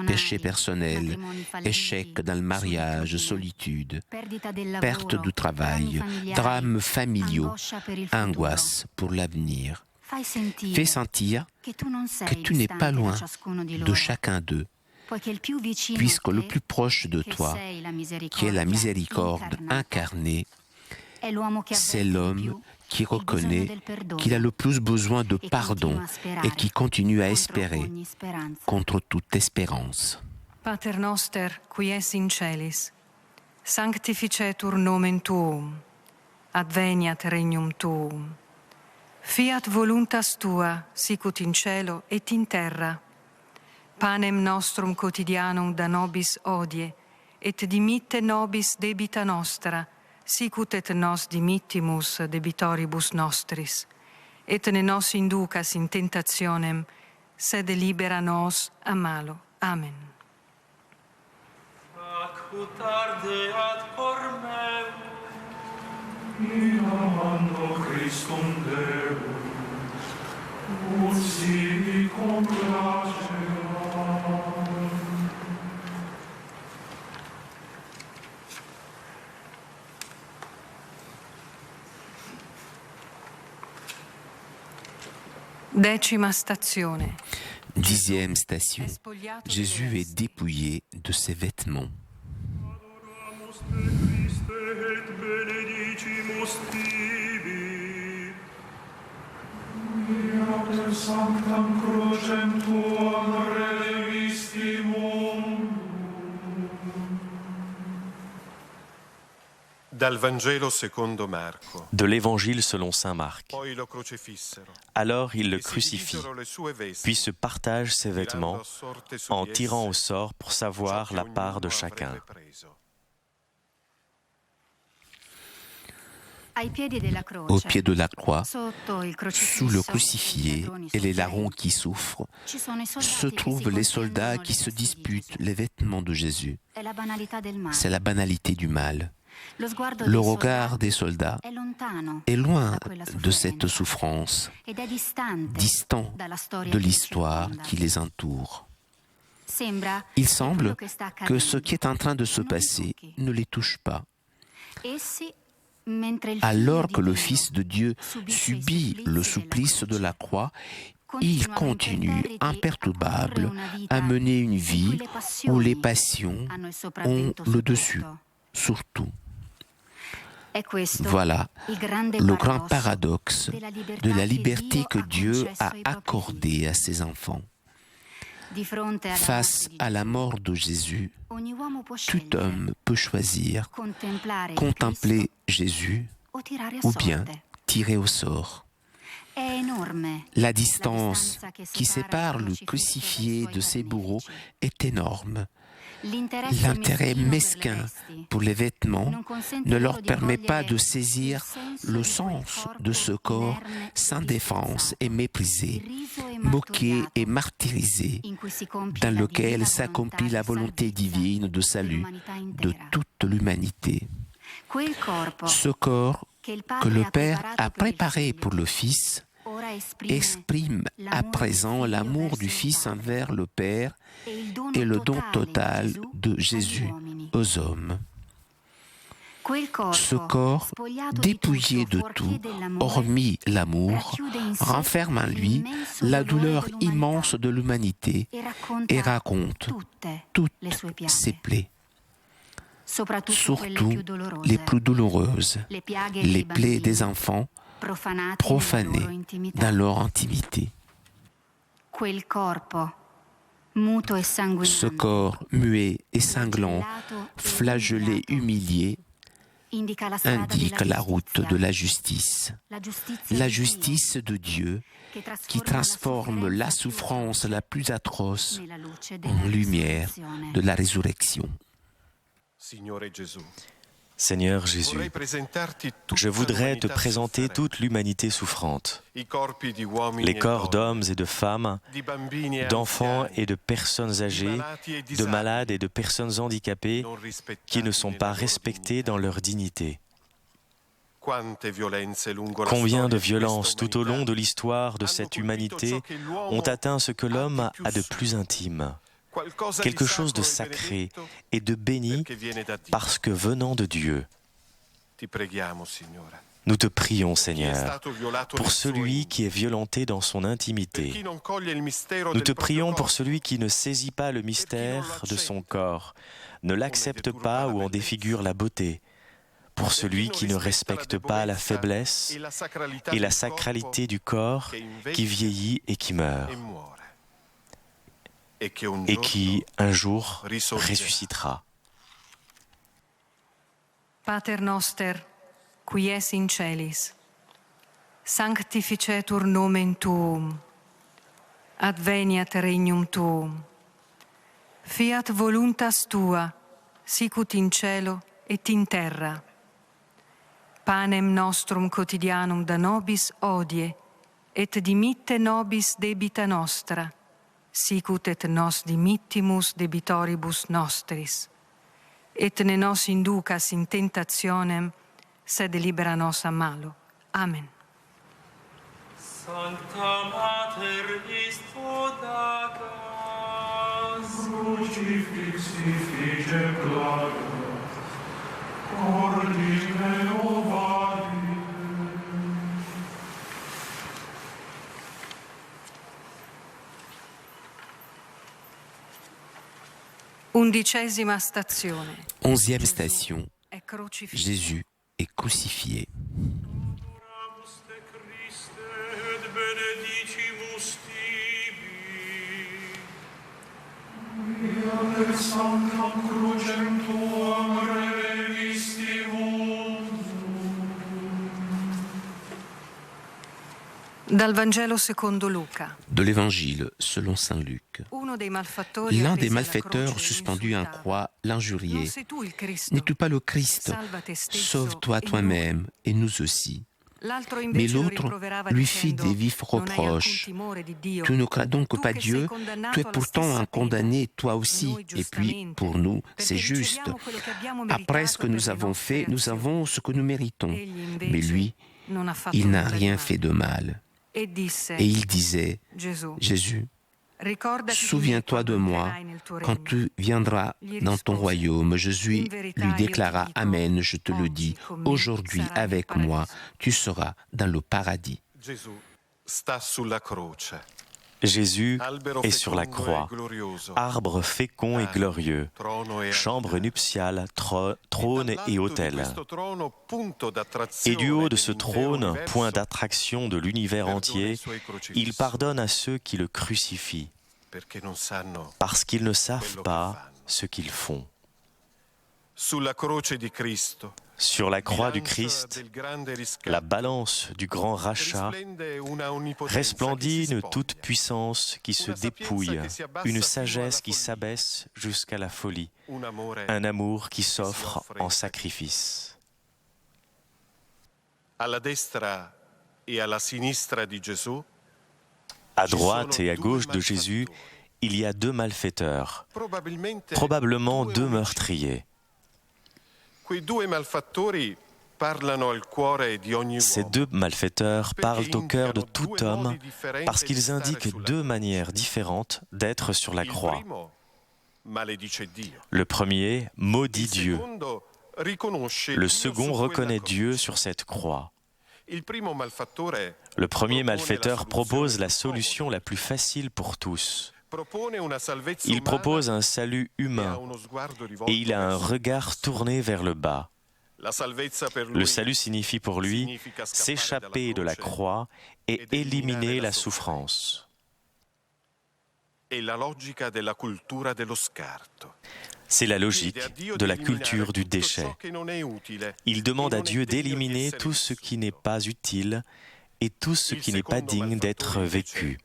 péchés personnels, échecs dans le mariage, solitude, perte du travail, drames familiaux, angoisse pour l'avenir. Fais sentir que tu n'es pas loin de chacun d'eux, puisque le plus proche de toi, qui est la miséricorde incarnée, c'est l'homme qui reconnaît qu'il a le plus besoin de pardon et qui continue à espérer contre toute espérance.
Pater noster, qui es in celis, sanctificetur nomen tuum, adveniat regnum tuum, fiat voluntas tua, sicut in cielo et in terra. Panem nostrum quotidianum da nobis hodie, et dimitte nobis debita nostra, sicut et nos dimittimus debitoribus nostris, et ne nos inducas in tentationem, sed libera nos a malo. Amen.
Ac tarde ad cor meum, in amando Christum Deum, ut sibi complaceam.
Decima stazione.
10e station. Jésus est dépouillé de ses vêtements.
Adoramus te Christe et benedicimus tibi. Iat sanctam crucem tuam relevistimum.
De l'Évangile selon saint Marc. Alors ils le crucifient, puis se partagent ses vêtements en tirant au sort pour savoir la part de chacun.
Au pied de la croix, sous le crucifié et les larrons qui souffrent, se trouvent les soldats qui se disputent les vêtements de Jésus. C'est la banalité du mal. Le regard des soldats est loin de cette souffrance, distant de l'histoire qui les entoure. Il semble que ce qui est en train de se passer ne les touche pas. Alors que le Fils de Dieu subit le supplice de la croix, il continue imperturbable à mener une vie où les passions ont le dessus, surtout. Voilà le grand paradoxe de la liberté que Dieu a accordée à ses enfants. Face à la mort de Jésus, tout homme peut choisir contempler Jésus ou bien tirer au sort. La distance qui sépare le crucifié de ses bourreaux est énorme. L'intérêt mesquin pour les vêtements ne leur permet pas de saisir le sens de ce corps sans défense et méprisé, moqué et martyrisé, dans lequel s'accomplit la volonté divine de salut de toute l'humanité. Ce corps que le Père a préparé pour le Fils exprime à présent l'amour du Fils envers le Père et le don total de Jésus aux hommes. Ce corps, dépouillé de tout, hormis l'amour, renferme en lui la douleur immense de l'humanité et raconte toutes ses plaies, surtout les plus douloureuses, les plaies des enfants profanés dans leur intimité. Ce corps muet et sanglant, flagellé, humilié, indique la route de la justice de Dieu qui transforme la souffrance la plus atroce en lumière de la résurrection.
Seigneur Jésus, je voudrais te présenter toute l'humanité souffrante, les corps d'hommes et de femmes, d'enfants et de personnes âgées, de malades et de personnes handicapées qui ne sont pas respectés dans leur dignité. Combien de violences tout au long de l'histoire de cette humanité ont atteint ce que l'homme a de plus intime, quelque chose de sacré et de béni parce que venant de Dieu. Nous te prions, Seigneur, pour celui qui est violenté dans son intimité. Nous te prions pour celui qui ne saisit pas le mystère de son corps, ne l'accepte pas ou en défigure la beauté, pour celui qui ne respecte pas la faiblesse et la sacralité du corps qui vieillit et qui meurt, et qui, un jour, ressuscitera.
Pater noster, qui es in celis, sanctificetur nomen tuum, adveniat regnum tuum, fiat voluntas tua, sicut in cielo et in terra. Panem nostrum quotidianum da nobis hodie, et dimitte nobis debita nostra, sicut et nos dimittimus debitoribus nostris. Et ne nos inducas in tentationem, sed libera nos a malo. Amen.
Sancta Mater is Data, crucifixi fige plaga, ordine ovadi.
11ª stazione.
11e station. Jésus est crucifié.
Adoramus te Christe et benedicimus tibi. Via per sanctam crucem tuam revistimus.
Dal Vangelo secondo Luca.
De l'Évangile selon saint Luc. L'un des malfaiteurs suspendus à une croix l'injuriait. N'es-tu pas le Christ? Sauve-toi toi-même et nous aussi. Mais l'autre lui fit des vifs reproches. Tu ne crains donc pas Dieu? Tu es pourtant un condamné, toi aussi. Et puis, pour nous, c'est juste. Après ce que nous avons fait, nous avons ce que nous méritons. Mais lui, il n'a rien fait de mal. Et il disait, Jésus, Souviens-toi de moi quand tu viendras dans ton royaume. Jésus lui déclara, Amen, je te le dis, aujourd'hui avec moi, tu seras dans le paradis.
Jésus est sur la croix, arbre fécond et glorieux, chambre nuptiale, trône et autel. Et du haut de ce trône, point d'attraction de l'univers entier, il pardonne à ceux qui le crucifient, parce qu'ils ne savent pas ce qu'ils font. Sur la croix du Christ, la balance du grand rachat, resplendit une toute-puissance qui se dépouille, une sagesse qui s'abaisse jusqu'à la folie, un amour qui s'offre en sacrifice. À droite et à gauche de Jésus, il y a deux malfaiteurs, probablement deux meurtriers. Ces deux malfaiteurs parlent au cœur de tout homme parce qu'ils indiquent deux manières différentes d'être sur la croix. Le premier maudit Dieu. Le second reconnaît Dieu sur cette croix. Le premier malfaiteur propose la solution la plus facile pour tous. Il propose un salut humain et il a un regard tourné vers le bas. Le salut signifie pour lui s'échapper de la croix et éliminer la souffrance. C'est la logique de la culture du déchet. Il demande à Dieu d'éliminer tout ce qui n'est pas utile et tout ce qui n'est pas digne d'être vécu.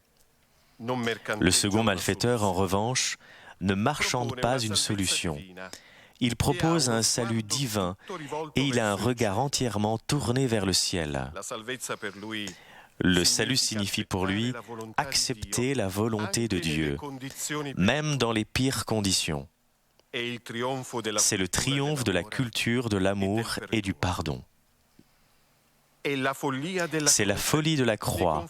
Le second malfaiteur, en revanche, ne marchande pas une solution. Il propose un salut divin et il a un regard entièrement tourné vers le ciel. Le salut signifie pour lui accepter la volonté de Dieu, même dans les pires conditions. C'est le triomphe de la culture de l'amour et du pardon. C'est la folie de la croix,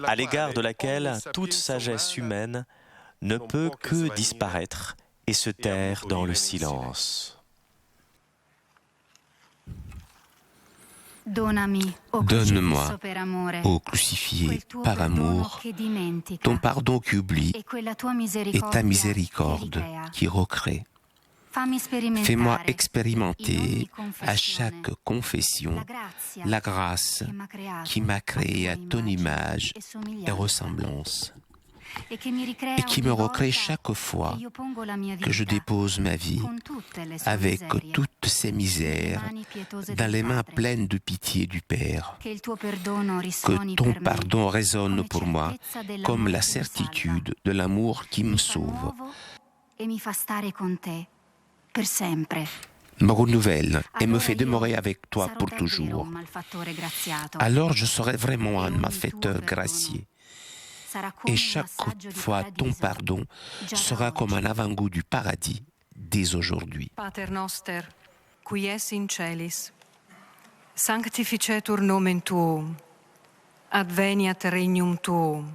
à l'égard de laquelle toute sagesse humaine ne peut que disparaître et se taire dans le silence.
Donne-moi, ô crucifié, par amour, ton pardon qui oublie et ta miséricorde qui recrée. Fais-moi expérimenter à chaque confession la grâce qui m'a créé à ton image et ressemblance et qui me recrée chaque fois que je dépose ma vie avec toutes ces misères dans les mains pleines de pitié du Père. Que ton pardon résonne pour moi comme la certitude de l'amour qui me sauve. Me renouvelle et me fait demeurer avec toi pour toujours. Alors je serai vraiment un malfaiteur gracié. Et chaque fois ton pardon sera comme un avant-goût du paradis dès aujourd'hui.
Pater noster, qui es in celis, sanctificetur nomen tuum, adveniat regnum tuum,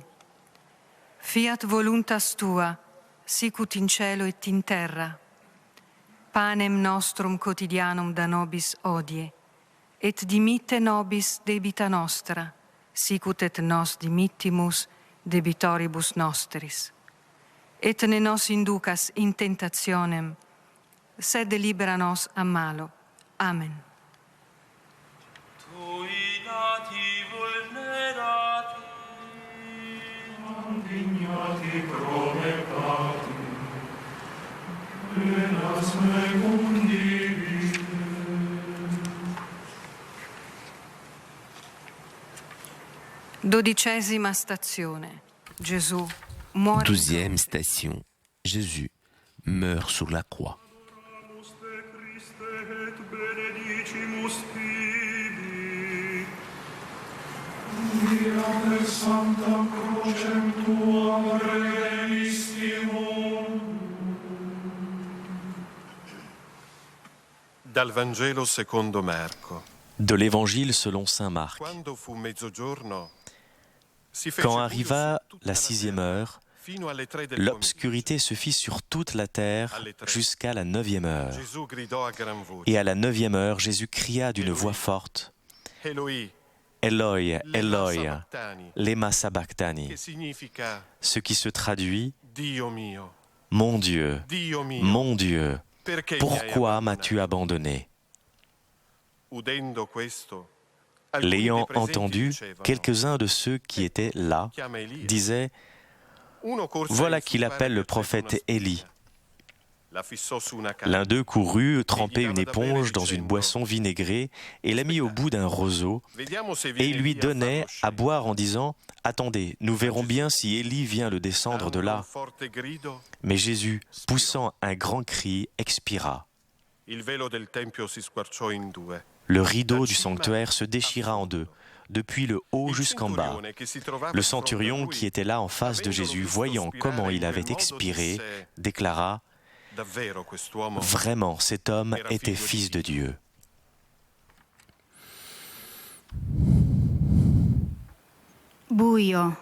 fiat voluntas tua, sicut in cielo et in terra. Panem nostrum quotidianum da nobis hodie, et dimitte nobis debita nostra, sicut et nos dimittimus debitoribus nostris. Et ne nos inducas in tentationem, sed libera nos a malo. Amen.
Tuidati vulnerati, indignati promettati, venas mecundi.
Dodicesima stazione. Gesù muore.
12e station. Jésus meurt sur la croix.
Dal Vangelo secondo Marco.
De l'Évangile selon saint Marc. Quand arriva la 6e heure,
Fino alle 3 del
L'obscurité se fit sur toute la terre jusqu'à la 9e heure.
Gesù gridò a gran voce:
Et à la 9e heure, Jésus cria d'une voix forte,
Eloi,
Eloi, Eloi,
sabachthani,
lema sabachthani,
che significa
ce qui se traduit
Dio mio,
Mon Dieu,
Dio mio,
mon Dieu,
perché mi hai
pourquoi
abbandonato?
m'as-tu abandonné?
Udendo questo, alcuni
L'ayant
dei presenti
entendu,
dicevano:
quelques-uns de ceux qui étaient là
chiama Elia.
disaient,
Uno corse a
voilà qu'il
insuffare
appelle le
per certo
prophète
una
Élie.
spugna. La fissò su una canna.
L'un d'eux courut, tremper une éponge dans une boisson vinaigrée et la mit au bout d'un roseau,
Vediamo se
et
viene
il lui
Elia a
donnait
farlo
à
scendere.
boire en disant, attendez, nous verrons bien si Élie vient le descendre de
Dando un
là.
forte grido,
Mais Jésus, poussant un grand cri, expira.
il velo del tempio si squarciò in due.
Le rideau du sanctuaire se déchira en deux, depuis le haut
Il
jusqu'en bas.
centurione che si trovava
Le
di fronte a
centurion
lui,
qui était là en face de Jésus, voyant comment il avait expiré, déclara,
davvero quest'uomo
vraiment, cet homme était fils de Dieu.
Buio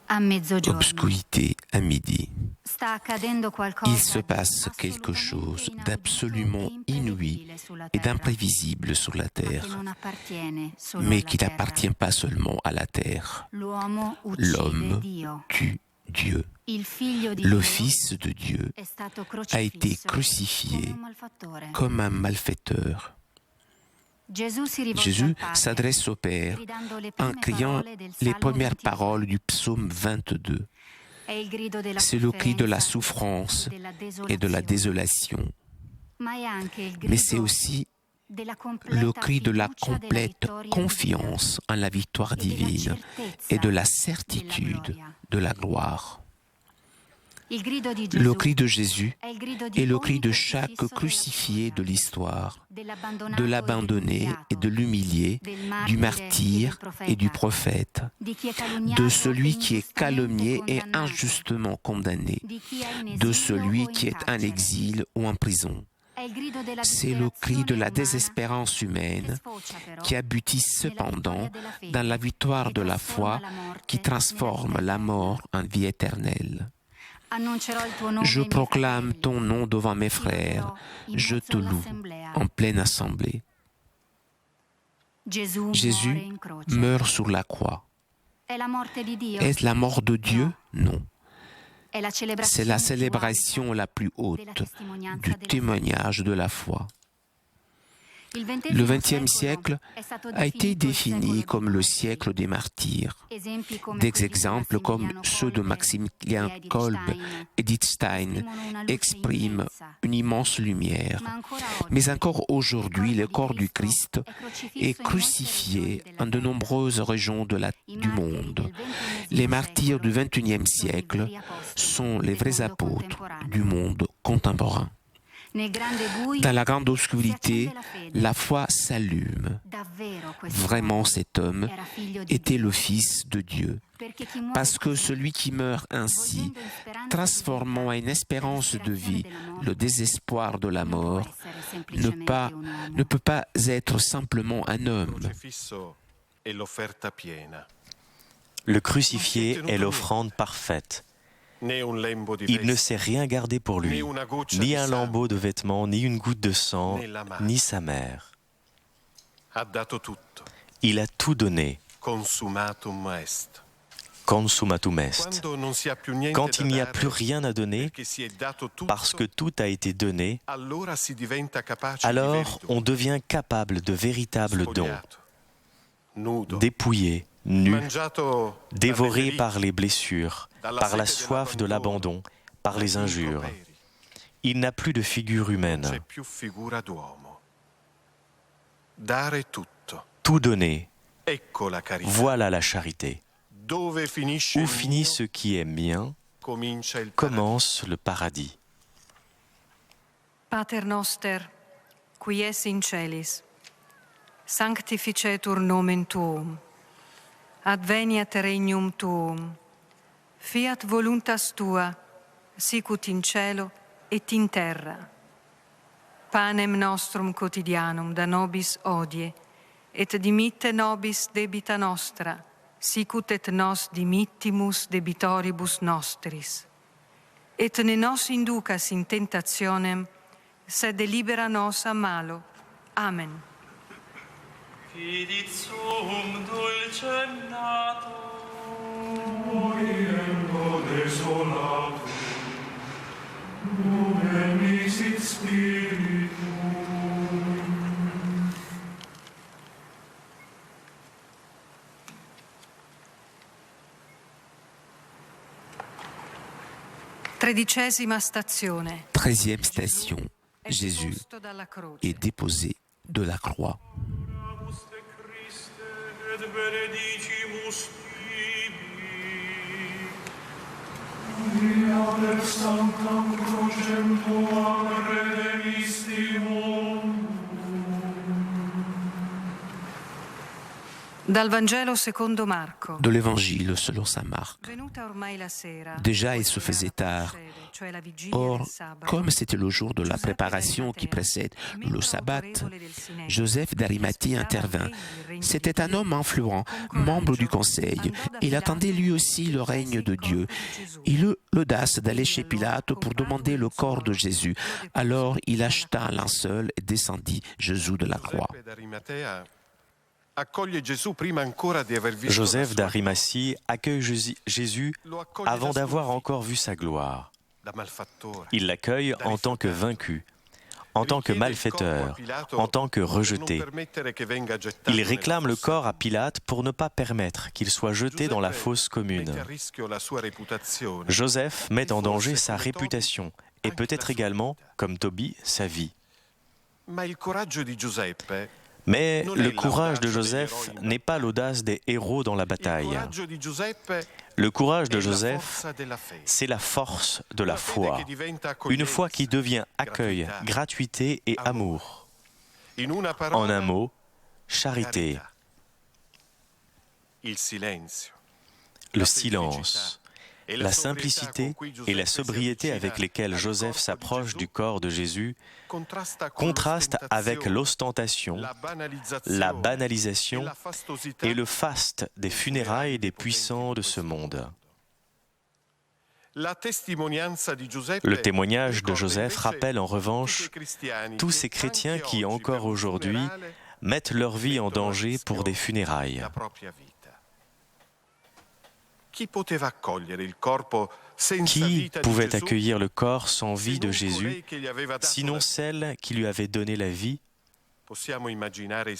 a mezzogiorno.
Obscurité à midi.
Sta accadendo qualcosa
Il se
di
passe quelque chose
assolutamente
d'absolument
inaudito e
inouï
imprevedibile sulla
et
terra,
d'imprévisible sur la
ma che
terre,
non appartiene solo
mais
alla
qui
terra.
n'appartient pas seulement à la terre.
L'uomo uccide
L'homme
Dio.
tue Dieu.
Il figlio di
Le
Dio
Fils de Dieu
è stato
a été
crocifisso
crucifié
come un malfattore.
comme un malfaiteur.
Gesù si rivolge
Jésus
al Padre,
s'adresse au Père
gridando le
en
prime
criant
parole del
les
Salmo
premières
22.
paroles du psaume 22.
È il grido della
C'est le cri de la
sofferenza
souffrance
e della
et de la
desolazione,
désolation.
ma è anche il
Mais c'est
grido
aussi
della completa
le cri de la
fiducia della
complète
vittoria
confiance en la victoire divine et de la certitude de la gloire.
Il grido di
Le
Gesù
cri de Jésus
è il grido di
est le
ogni
cri de chaque
crocifisso
crucifié de
della
l'histoire,
storia,
de l'abandonné et de l'umilié, du martyr et du prophète,
di chi è calunniato
de
e
celui qui est calomnié et
ingiustamente condannato,
injustement condamné,
di chi è in
de
esilio
celui
o
qui
in
est en
carcere.
exil ou en prison.
È il grido della
C'est le cri de la
disperazione
désespérance
umana che
humaine
sfocia però
qui aboutit cependant
nella vittoria della fede,
dans la victoire
che
de la
trasforma
foi
la morte
qui transforme
nella vita
la
eterna.
mort en vie éternelle.
Annuncerò il tuo nome
Je
ai miei
proclame
fratelli,
ton nom devant mes
ti
frères,
loderò in
je
mezzo
te loue
all'assemblea.
en pleine assemblée.
Gesù muore
Jésus
in croce.
meurt sur la croix.
È la morte di Dio.
Est-ce la mort de Dieu? Non.
È la
C'est
celebrazione
la
più
célébration la plus
alta della
haute
testimonianza
du
della
témoignage de la foi.
fede.
Le
Il
XXe siècle
è stato
a été
definito il
défini
secolo
comme
dei
le
martiri.
siècle des martyrs.
Esempi come
Des
quelli di
exemples comme
Massimiliano
ceux de
Kolbe
Maximilien
e Edith
Kolb,
Stein
Edith Stein,
esprimono una luce
expriment
immensa.
une immense lumière.
Ma ancora oggi,
Mais encore aujourd'hui, le corps du
Cristo
Christ
è
est
crocifisso in molte
crucifié
regioni della
en de
terra.
nombreuses régions
I
du
martiri
monde.
del XXI
Les martyrs du
secolo
XXIe
sono i
siècle
veri apostoli
sont les
del
vrais
mondo
apôtres
contemporaneo.
du monde contemporain.
Nel grande buio
Dans la grande
si
obscurité,
accende la fede.
la foi s'allume.
Davvero questo
Vraiment, cet homme
era figlio di
était
Dio.
le Fils de Dieu.
Perché chi muore
Parce que
così,
celui qui meurt ainsi,
volgendo in speranza di
transformant
vita
à une espérance de vie
la disperazione
le désespoir de la
della morte, non
mort,
può essere
ne
semplicemente un uomo.
peut pas être simplement un homme.
crocifisso è l'offerta piena.
Le crucifié est l'offrande parfaite.
Né un lembo di
Il ne
veste,
s'est rien gardé pour lui,
né una goccia
ni
di
un
sangue.
lambeau de vêtements, ni une goutte de sang,
Né la mano.
ni sa mère.
Ha dato tutto.
Il a tout donné,
Consumatum est.
consumatum est.
Quando non si ha più niente
Quand
da
il n'y a
dare,
plus rien à donner,
perché si è dato tutto,
parce que tout a été donné,
allora si diventa capace di
alors
veri doni.
on devient capable de véritables dons,
Spogliato, nudo,
dépouillé, nu,
mangiato
dévoré
dalle
par les blessures, par la soif de l'abandon, par les injures. Il n'a plus de figure
Non
humaine.
c'è più figura d'uomo. Dare tutto.
Tout donner,
Ecco la carità.
voilà la charité.
Dove finisce
Où
il
finit
mio,
ce qui est mien,
comincia il paradiso.
commence le paradis.
Pater noster, qui es in celis, sanctificetur nomen tuum, adveniat regnum tuum, fiat voluntas tua, sicut in cielo et in terra. Panem nostrum quotidianum da nobis odie, et dimitte nobis debita nostra, sicut et nos dimittimus debitoribus nostris. Et ne nos inducas in tentationem, sed libera nos a malo. Amen.
Fidit sum dulcem nato,
Oriendo desolato, nume misit spiritum.
Tredicesima stazione.
13e station. Jésus est déposé de la croix.
Auguste Christe et benedicimus tibi.
Via per sanctam crucem tuam redemissimum.
Dal Vangelo secondo Marco.
De l'évangile selon saint Marc. Déjà, il se faisait tard. Or, comme c'était le jour de la préparation qui précède le sabbat, Joseph d'Arimathie intervint. C'était un homme influent, membre du conseil. Il attendait lui aussi le règne de Dieu. Il eut l'audace d'aller chez Pilate pour demander le corps de Jésus. Alors, il acheta un linceul et descendit Jésus de la croix.
Joseph d'Arimathie accueille Jésus avant d'avoir encore vu sa gloire. Il l'accueille en tant que vaincu, en tant que malfaiteur, en tant que rejeté. Il réclame le corps à Pilate pour ne pas permettre qu'il soit jeté dans la fosse commune. Joseph met en danger sa réputation et peut-être également, comme Tobie, sa vie. Mais le courage de Joseph n'est pas l'audace des héros dans la bataille. Le courage de Joseph, c'est la force de la foi. Une foi qui devient accueil, gratuité et amour. En un mot, charité. Le silence, la simplicité et la sobriété avec lesquelles Joseph s'approche du corps de Jésus contrastent avec l'ostentation, la banalisation et le faste des funérailles des puissants de ce monde. Le témoignage de Joseph rappelle en revanche tous ces chrétiens qui, encore aujourd'hui, mettent leur vie en danger pour des funérailles. Qui pouvait accueillir le corps sans vie de Jésus, sinon celle qui lui avait donné la vie?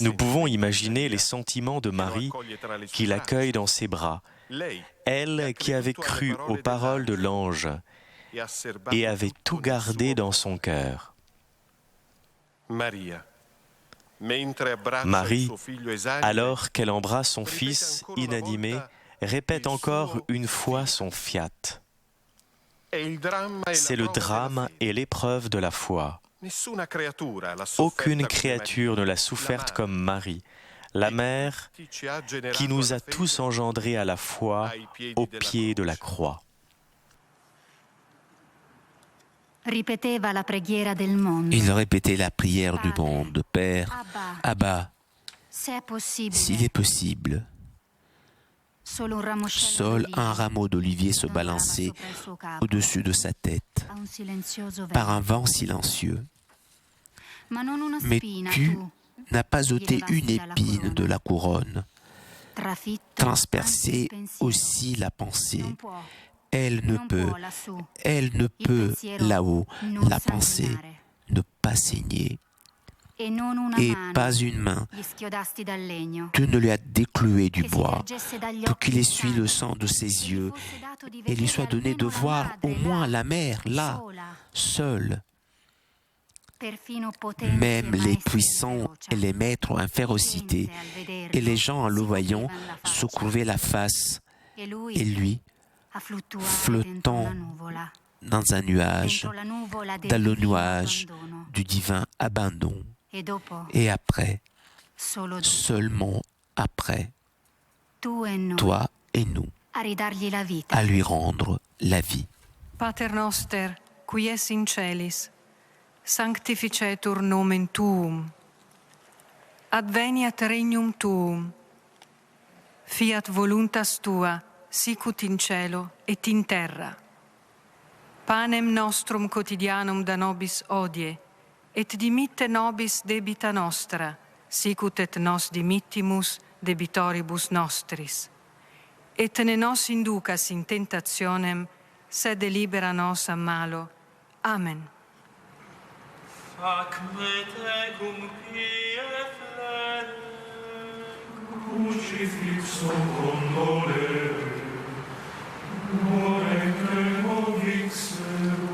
Nous pouvons imaginer les sentiments de Marie qui l'accueille dans ses bras, elle qui avait cru aux paroles de l'ange et avait tout gardé dans son cœur. Marie, alors qu'elle embrasse son fils inanimé, répète encore une fois son fiat. C'est le drame et l'épreuve de la foi. Aucune créature ne l'a soufferte comme Marie, la mère qui nous a tous engendrés à la fois au pied de la croix.
Il répétait la prière du monde. Père, Abba, s'il est possible, seul un rameau d'olivier se balançait au-dessus de sa tête par un vent silencieux. Mais tu n'as pas ôté une épine de la couronne, transpercé aussi la pensée. Elle ne peut là-haut, la pensée, ne pas saigner. Et pas une main, tu ne lui as décloué du bois pour qu'il essuie le sang de ses yeux et lui soit donné de voir au moins la mer là, seule. Même les puissants et les maîtres en férocité et les gens en le voyant se courvaient la face et lui, flottant dans un nuage, dans le nuage du divin abandon. Et après, seulement après, toi et nous, à lui rendre la vie.
Pater noster, qui es in celis, sanctificetur nomen tuum. Adveniat regnum tuum. Fiat voluntas tua, sicut in cielo et in terra. Panem nostrum quotidianum da nobis hodie, et dimitte nobis debita nostra, sicut et nos dimittimus debitoribus nostris. Et ne nos inducas in tentationem, sed libera nos a malo. Amen.
Fac me tecum pie flere,
Crucifixum condolere, morente vixero.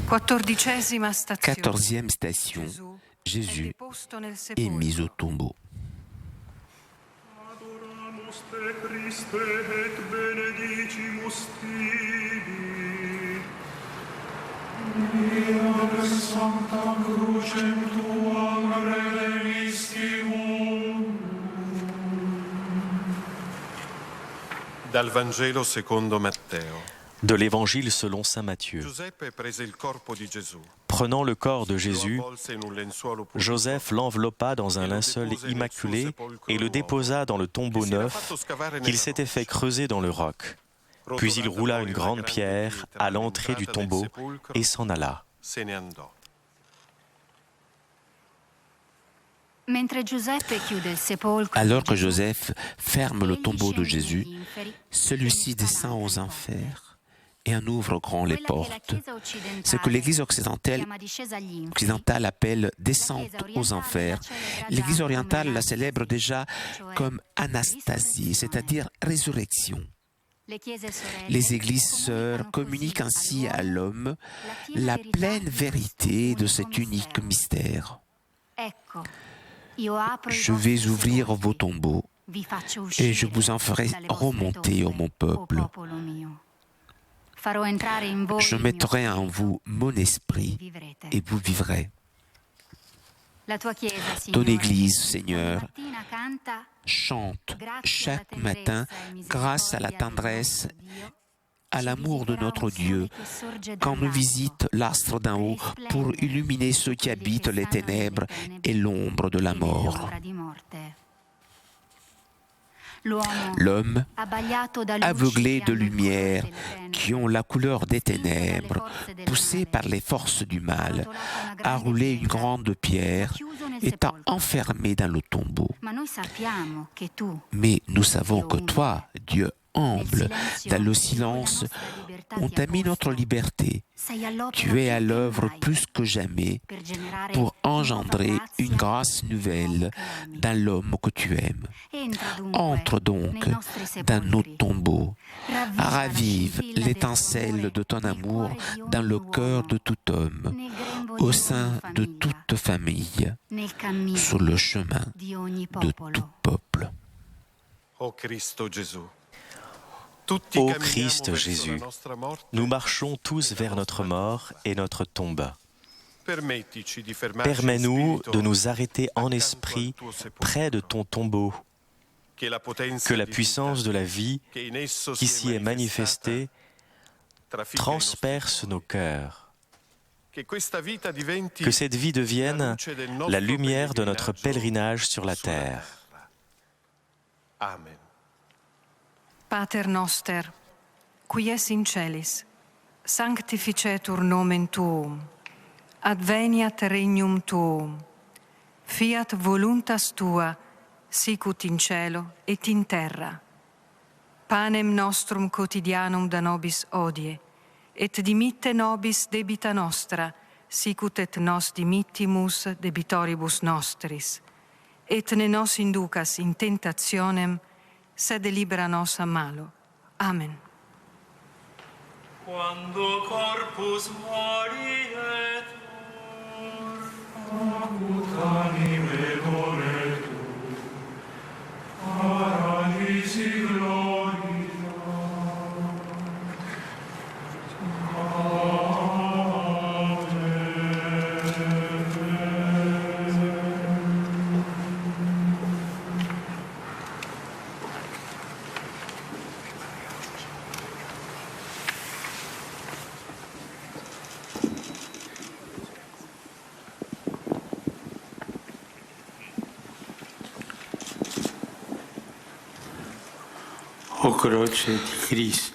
14e station.
14e station, Jésus est mis au tombeau.
adoramus te Christe et benedicimus tibi.
Via Sancta Crucem Tuam redemissimum.
Dal Vangelo secondo Matteo.
De l'Évangile selon saint Matthieu.
Giuseppe prese il corpo di Gesù.
Prenant le corps de Jésus,
Lo avvolse in un lenzuolo pulito.
Joseph l'enveloppa dans un linceul immaculé et le déposa dans le tombeau neuf qu'il s'était fait creuser dans le roc. Puis il roula une grande pierre à l'entrée du tombeau et s'en alla.
Se ne andò.
Alors que Joseph ferme le tombeau de Jésus, celui-ci descend aux enfers et en ouvre grand les portes. Ce que l'Église occidentale appelle descente aux enfers, l'Église orientale la célèbre déjà comme Anastasie, c'est-à-dire résurrection. Les Églises sœurs communiquent ainsi à l'homme la pleine vérité de cet unique mystère. Je vais ouvrir vos tombeaux et je vous en ferai remonter, ô mon peuple. Je mettrai en vous mon esprit et vous vivrez. Ton Église, Seigneur, chante chaque matin grâce à la tendresse, à l'amour de notre Dieu, quand nous visite l'astre d'en haut pour illuminer ceux qui habitent les ténèbres et l'ombre de la mort. L'homme, aveuglé de lumière, qui ont la couleur des ténèbres, poussé par les forces du mal, a roulé une grande pierre, étant enfermé dans le tombeau. Mais nous savons que toi, Dieu humble, dans le silence, on t'a mis notre liberté. Tu es à l'œuvre plus que jamais pour engendrer une grâce nouvelle dans l'homme que tu aimes. Entre donc dans nos tombeaux, ravive l'étincelle de ton amour dans le cœur de tout homme, au sein de toute famille, sur le chemin de tout peuple.
O Cristo Gesù.
Ô Christ Jésus, nous marchons tous vers notre mort et notre tombe. Permets-nous de nous arrêter en esprit près de ton tombeau, que la puissance de la vie qui s'y est manifestée transperce nos cœurs, que cette vie devienne la lumière de notre pèlerinage sur la terre.
Amen.
Pater noster, qui es in celis, sanctificetur nomen tuum, adveniat regnum tuum, fiat voluntas tua, sicut in cielo et in terra. Panem nostrum quotidianum da nobis hodie, et dimitte nobis debita nostra, sicut et nos dimittimus debitoribus nostris, et ne nos inducas in tentationem, sed libera nos a malo. Amen.
Quando corpus morietur,
Acut anime donetur, paradisi gloria.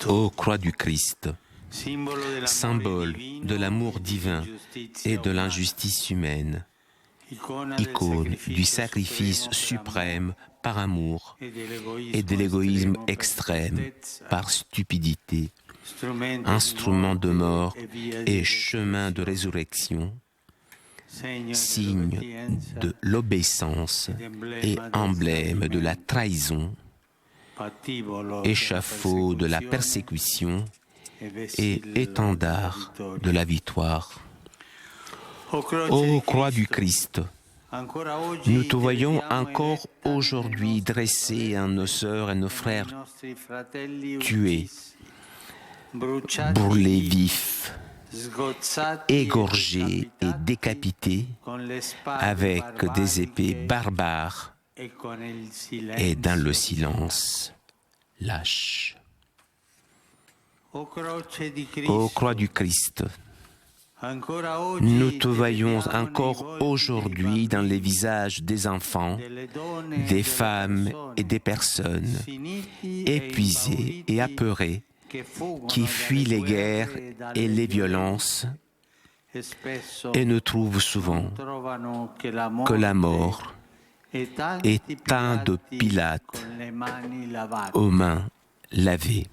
Ô croix du Christ, symbole de l'amour divin et de l'injustice humaine, icône du sacrifice suprême par amour et de l'égoïsme extrême par stupidité, instrument de mort et chemin de résurrection, signe de l'obéissance et emblème de la trahison, échafaud de la persécution et étendard de la victoire. Ô croix du Christ, nous te voyons encore aujourd'hui dressés à nos sœurs et nos frères tués, brûlés vifs, égorgés et décapités avec des épées barbares et dans le silence lâche. Ô croix du Christ, nous te voyons encore aujourd'hui dans les visages des enfants, des femmes et des personnes épuisées et apeurées qui fuient les guerres et les violences et ne trouvent souvent que la mort et tant de Pilates aux mains lavées.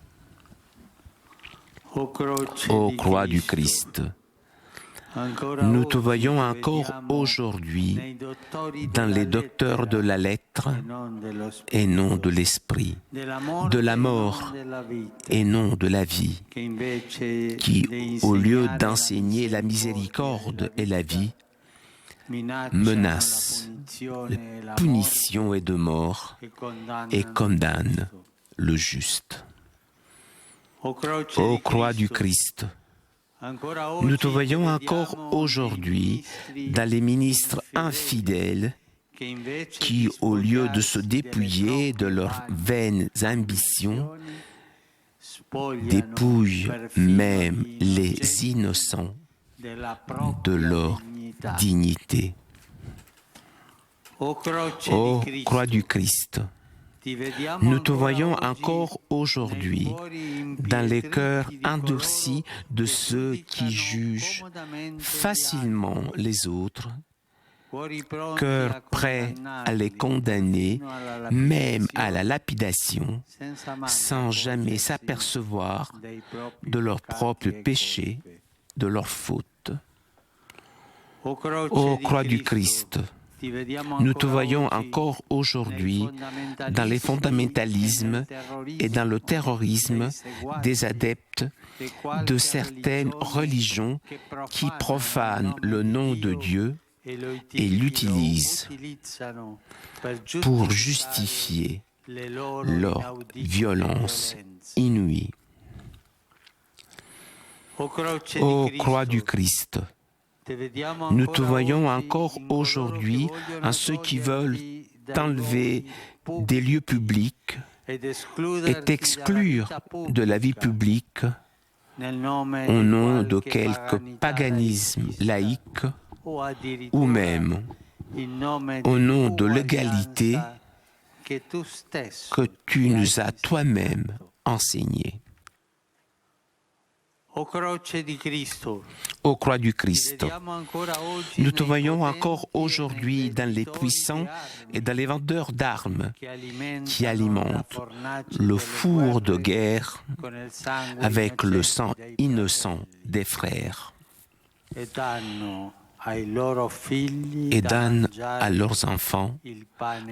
Ô croix du Christ, nous te voyons encore aujourd'hui dans les docteurs de la lettre et non de l'esprit, de la mort et non de la vie, qui, au lieu d'enseigner la miséricorde et la vie, menacent de punition et de mort et condamnent le juste. Ô croix du Christ, nous te voyons encore aujourd'hui dans les ministres infidèles qui, au lieu de se dépouiller de leurs vaines ambitions, dépouillent même les innocents de leur dignité. Ô croix du Christ, nous te voyons encore aujourd'hui dans les cœurs endurcis de ceux qui jugent facilement les autres, cœurs prêts à les condamner, même à la lapidation, sans jamais s'apercevoir de leurs propres péchés, de leurs fautes. Ô croix du Christ, nous te voyons encore aujourd'hui dans les fondamentalismes et dans le terrorisme des adeptes de certaines religions qui profanent le nom de Dieu et l'utilisent pour justifier leur violence inouïe. Ô croix du Christ, nous te voyons encore aujourd'hui en ceux qui veulent t'enlever des lieux publics et t'exclure de la vie publique au nom de quelque paganisme laïque ou même au nom de l'égalité que tu nous as toi-même enseignée. Ô croix du Christ, nous te voyons encore aujourd'hui dans les puissants et dans les vendeurs d'armes qui alimentent le four de guerre avec le sang innocent des frères et donnent à leurs enfants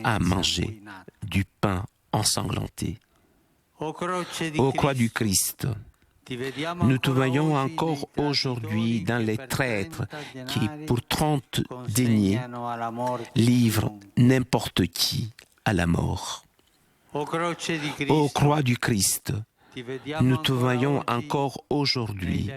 à manger du pain ensanglanté. Ô croix du Christ, nous te voyons encore aujourd'hui dans les traîtres qui, pour 30 deniers, livrent n'importe qui à la mort. Ô croix du Christ, nous te voyons encore aujourd'hui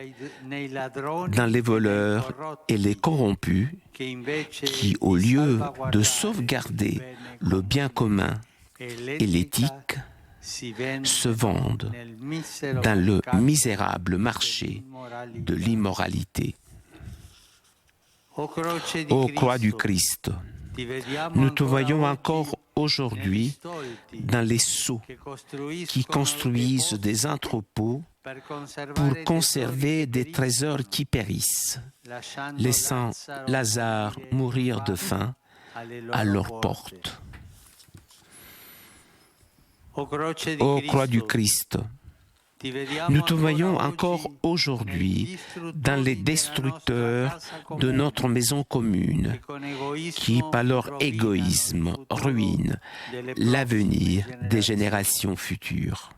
dans les voleurs et les corrompus qui, au lieu de sauvegarder le bien commun et l'éthique, se vendent dans le misérable marché de l'immoralité. Ô croix du Christ, nous te voyons encore aujourd'hui dans les sceaux qui construisent des entrepôts pour conserver des trésors qui périssent, laissant Lazare mourir de faim à leurs portes. Ô croix du Christ, nous te voyons encore aujourd'hui dans les destructeurs de notre maison commune, qui, par leur égoïsme, ruinent l'avenir des générations futures.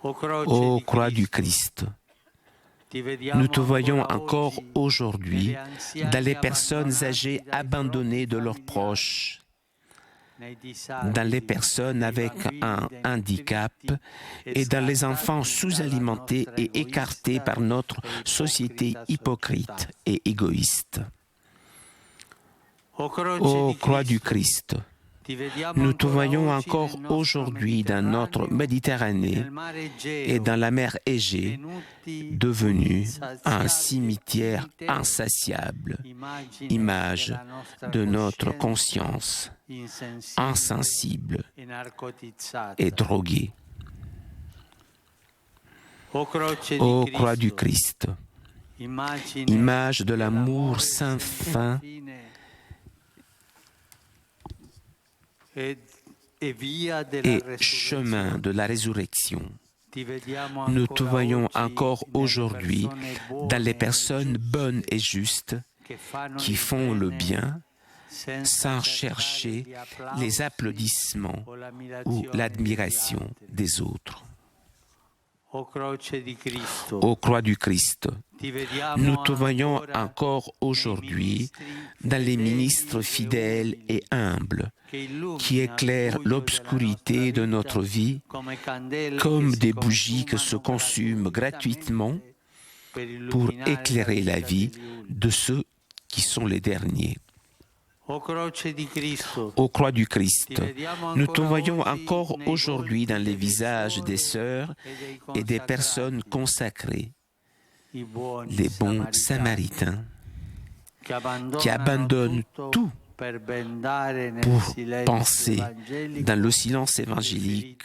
Ô croix du Christ, nous te voyons encore aujourd'hui dans les personnes âgées abandonnées de leurs proches, dans les personnes avec un handicap et dans les enfants sous-alimentés et écartés par notre société hypocrite et égoïste. Ô croix du Christ, nous te voyons encore aujourd'hui dans notre Méditerranée et dans la mer Égée, devenue un cimetière insatiable, image de notre conscience insensible et droguée. Ô croix du Christ, image de l'amour sans fin et chemin de la résurrection, nous te voyons encore aujourd'hui dans les personnes bonnes et justes qui font le bien sans chercher les applaudissements ou l'admiration des autres. Ô croix du Christ, nous te voyons encore aujourd'hui dans les ministres fidèles et humbles qui éclairent l'obscurité de notre vie comme des bougies qui se consument gratuitement pour éclairer la vie de ceux qui sont les derniers. Ô croix du Christ, nous te voyons encore aujourd'hui dans les visages des sœurs et des personnes consacrées, les bons samaritains, qui abandonnent tout pour penser dans le silence évangélique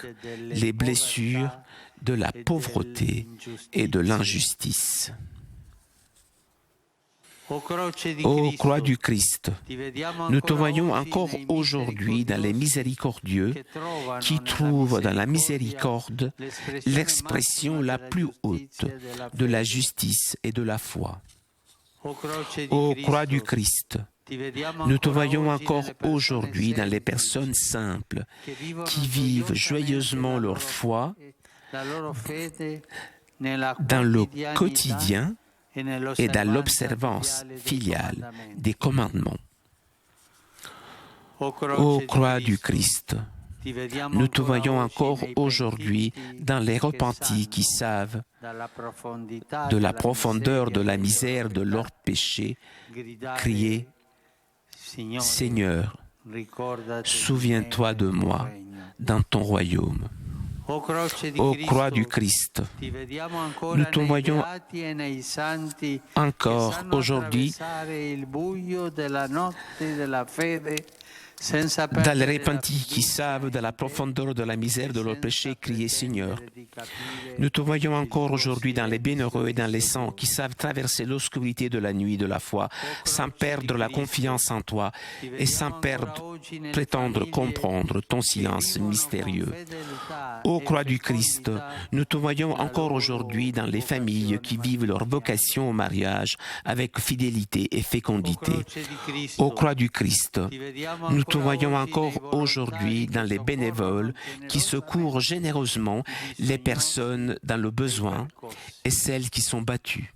les blessures de la pauvreté et de l'injustice. Ô croix du Christ, nous te voyons encore aujourd'hui dans les miséricordieux qui trouvent dans la miséricorde l'expression la plus haute de la justice et de la foi. Ô croix du Christ, nous te voyons encore aujourd'hui dans les personnes simples qui vivent joyeusement leur foi dans le quotidien et dans l'observance filiale des commandements. Ô croix du Christ, nous te voyons encore aujourd'hui dans les repentis qui savent de la profondeur de la misère de leur péché, crier « Seigneur, souviens-toi de moi dans ton royaume ». Ô croix du Christ, nous te voyons encore aujourd'hui dans les repentis qui savent de la profondeur de la misère de leur péché, crier Seigneur. Nous te voyons encore aujourd'hui dans les bienheureux et dans les saints qui savent traverser l'obscurité de la nuit de la foi sans perdre la confiance en toi et sans prétendre comprendre ton silence mystérieux. Ô croix du Christ, nous te voyons encore aujourd'hui dans les familles qui vivent leur vocation au mariage avec fidélité et fécondité. Ô croix du Christ, nous te voyons encore aujourd'hui dans les bénévoles qui secourent généreusement les personnes dans le besoin et celles qui sont battues.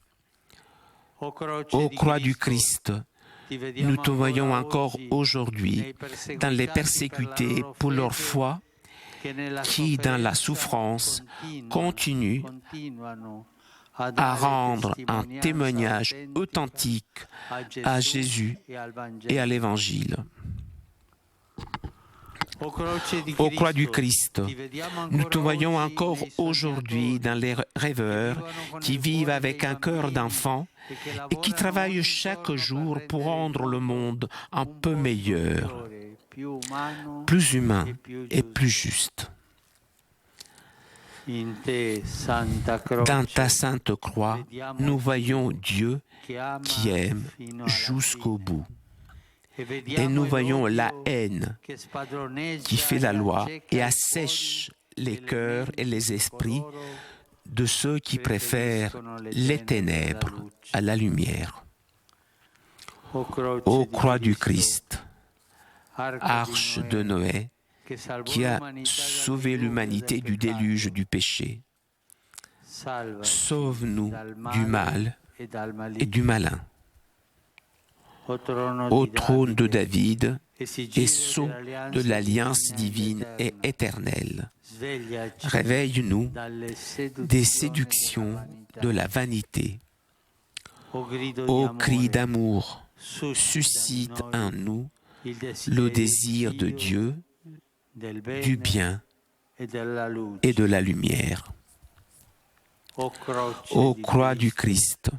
Ô croix du Christ, nous te voyons encore aujourd'hui dans les persécutés pour leur foi qui, dans la souffrance, continuent à rendre un témoignage authentique à Jésus et à l'Évangile. Ô croix du Christ, nous te voyons encore aujourd'hui dans les rêveurs qui vivent avec un cœur d'enfant et qui travaillent chaque jour pour rendre le monde un peu meilleur. plus humain et plus juste. Dans ta sainte croix, nous voyons Dieu qui aime jusqu'au bout. Et nous voyons la haine qui fait la loi et assèche les cœurs et les esprits de ceux qui préfèrent les ténèbres à la lumière. Ô croix du Christ, arche de Noé, qui a sauvé l'humanité du déluge du péché, sauve-nous du mal et du malin. Ô trône de David et sceau de l'alliance divine et éternelle, réveille-nous des séductions de la vanité. Ô cri d'amour, suscite en nous le désir de Dieu, du bien et de la lumière. Ô croix du Christ,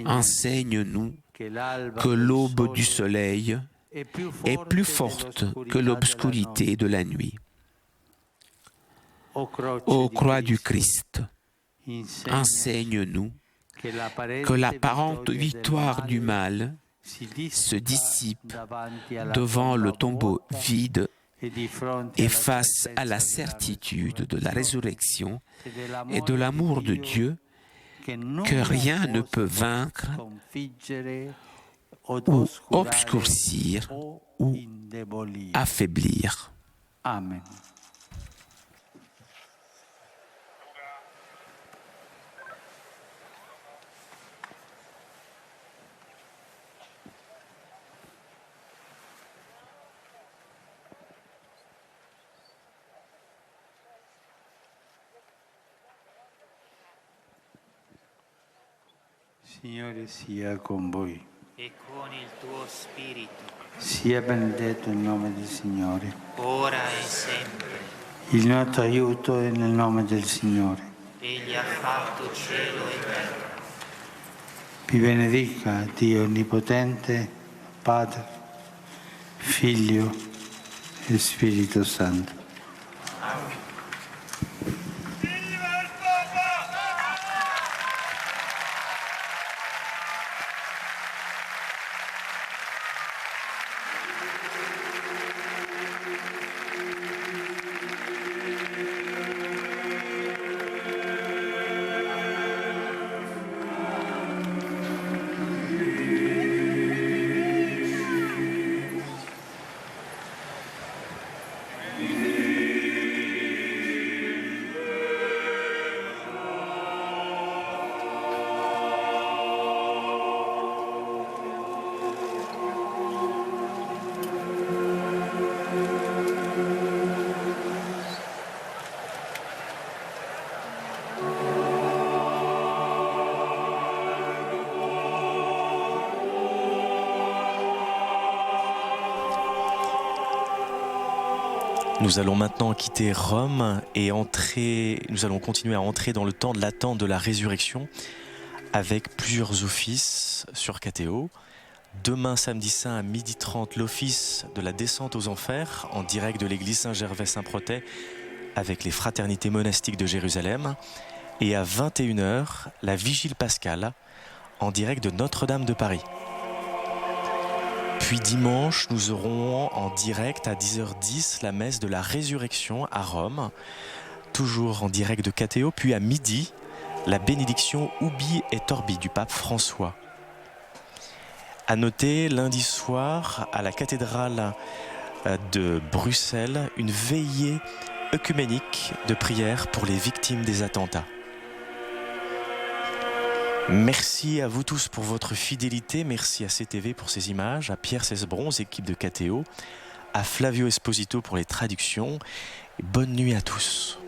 enseigne-nous que l'aube du soleil est plus forte que l'obscurité de la nuit. Ô croix du Christ, enseigne-nous que l'apparente victoire du mal se dissipe devant le tombeau vide et face à la certitude de la résurrection et de l'amour de Dieu que rien ne peut vaincre ou obscurcir ou affaiblir.
Amen. Signore sia con voi.
E con il tuo spirito,
Sia benedetto il nome del Signore.
ora e sempre.
Il nostro aiuto è nel nome del Signore.
Egli ha fatto cielo e terra.
Vi benedica Dio Onnipotente, Padre, Figlio e Spirito Santo.
Nous allons maintenant quitter Rome et nous allons continuer à entrer dans le temps de l'attente de la résurrection avec plusieurs offices sur KTO. Demain, samedi saint, à 12h30, l'office de la descente aux enfers en direct de l'église Saint-Gervais-Saint-Protais avec les fraternités monastiques de Jérusalem. Et à 21h, la vigile pascale en direct de Notre-Dame de Paris. Puis dimanche, nous aurons en direct à 10h10 la messe de la résurrection à Rome, toujours en direct de KTO. Puis à midi, la bénédiction Ubi et Orbi du pape François. À noter, lundi soir, à la cathédrale de Bruxelles, une veillée œcuménique de prière pour les victimes des attentats. Merci à vous tous pour votre fidélité, merci à CTV pour ces images, à Pierre Cesbron, équipe de KTO, à Flavio Esposito pour les traductions. Et bonne nuit à tous.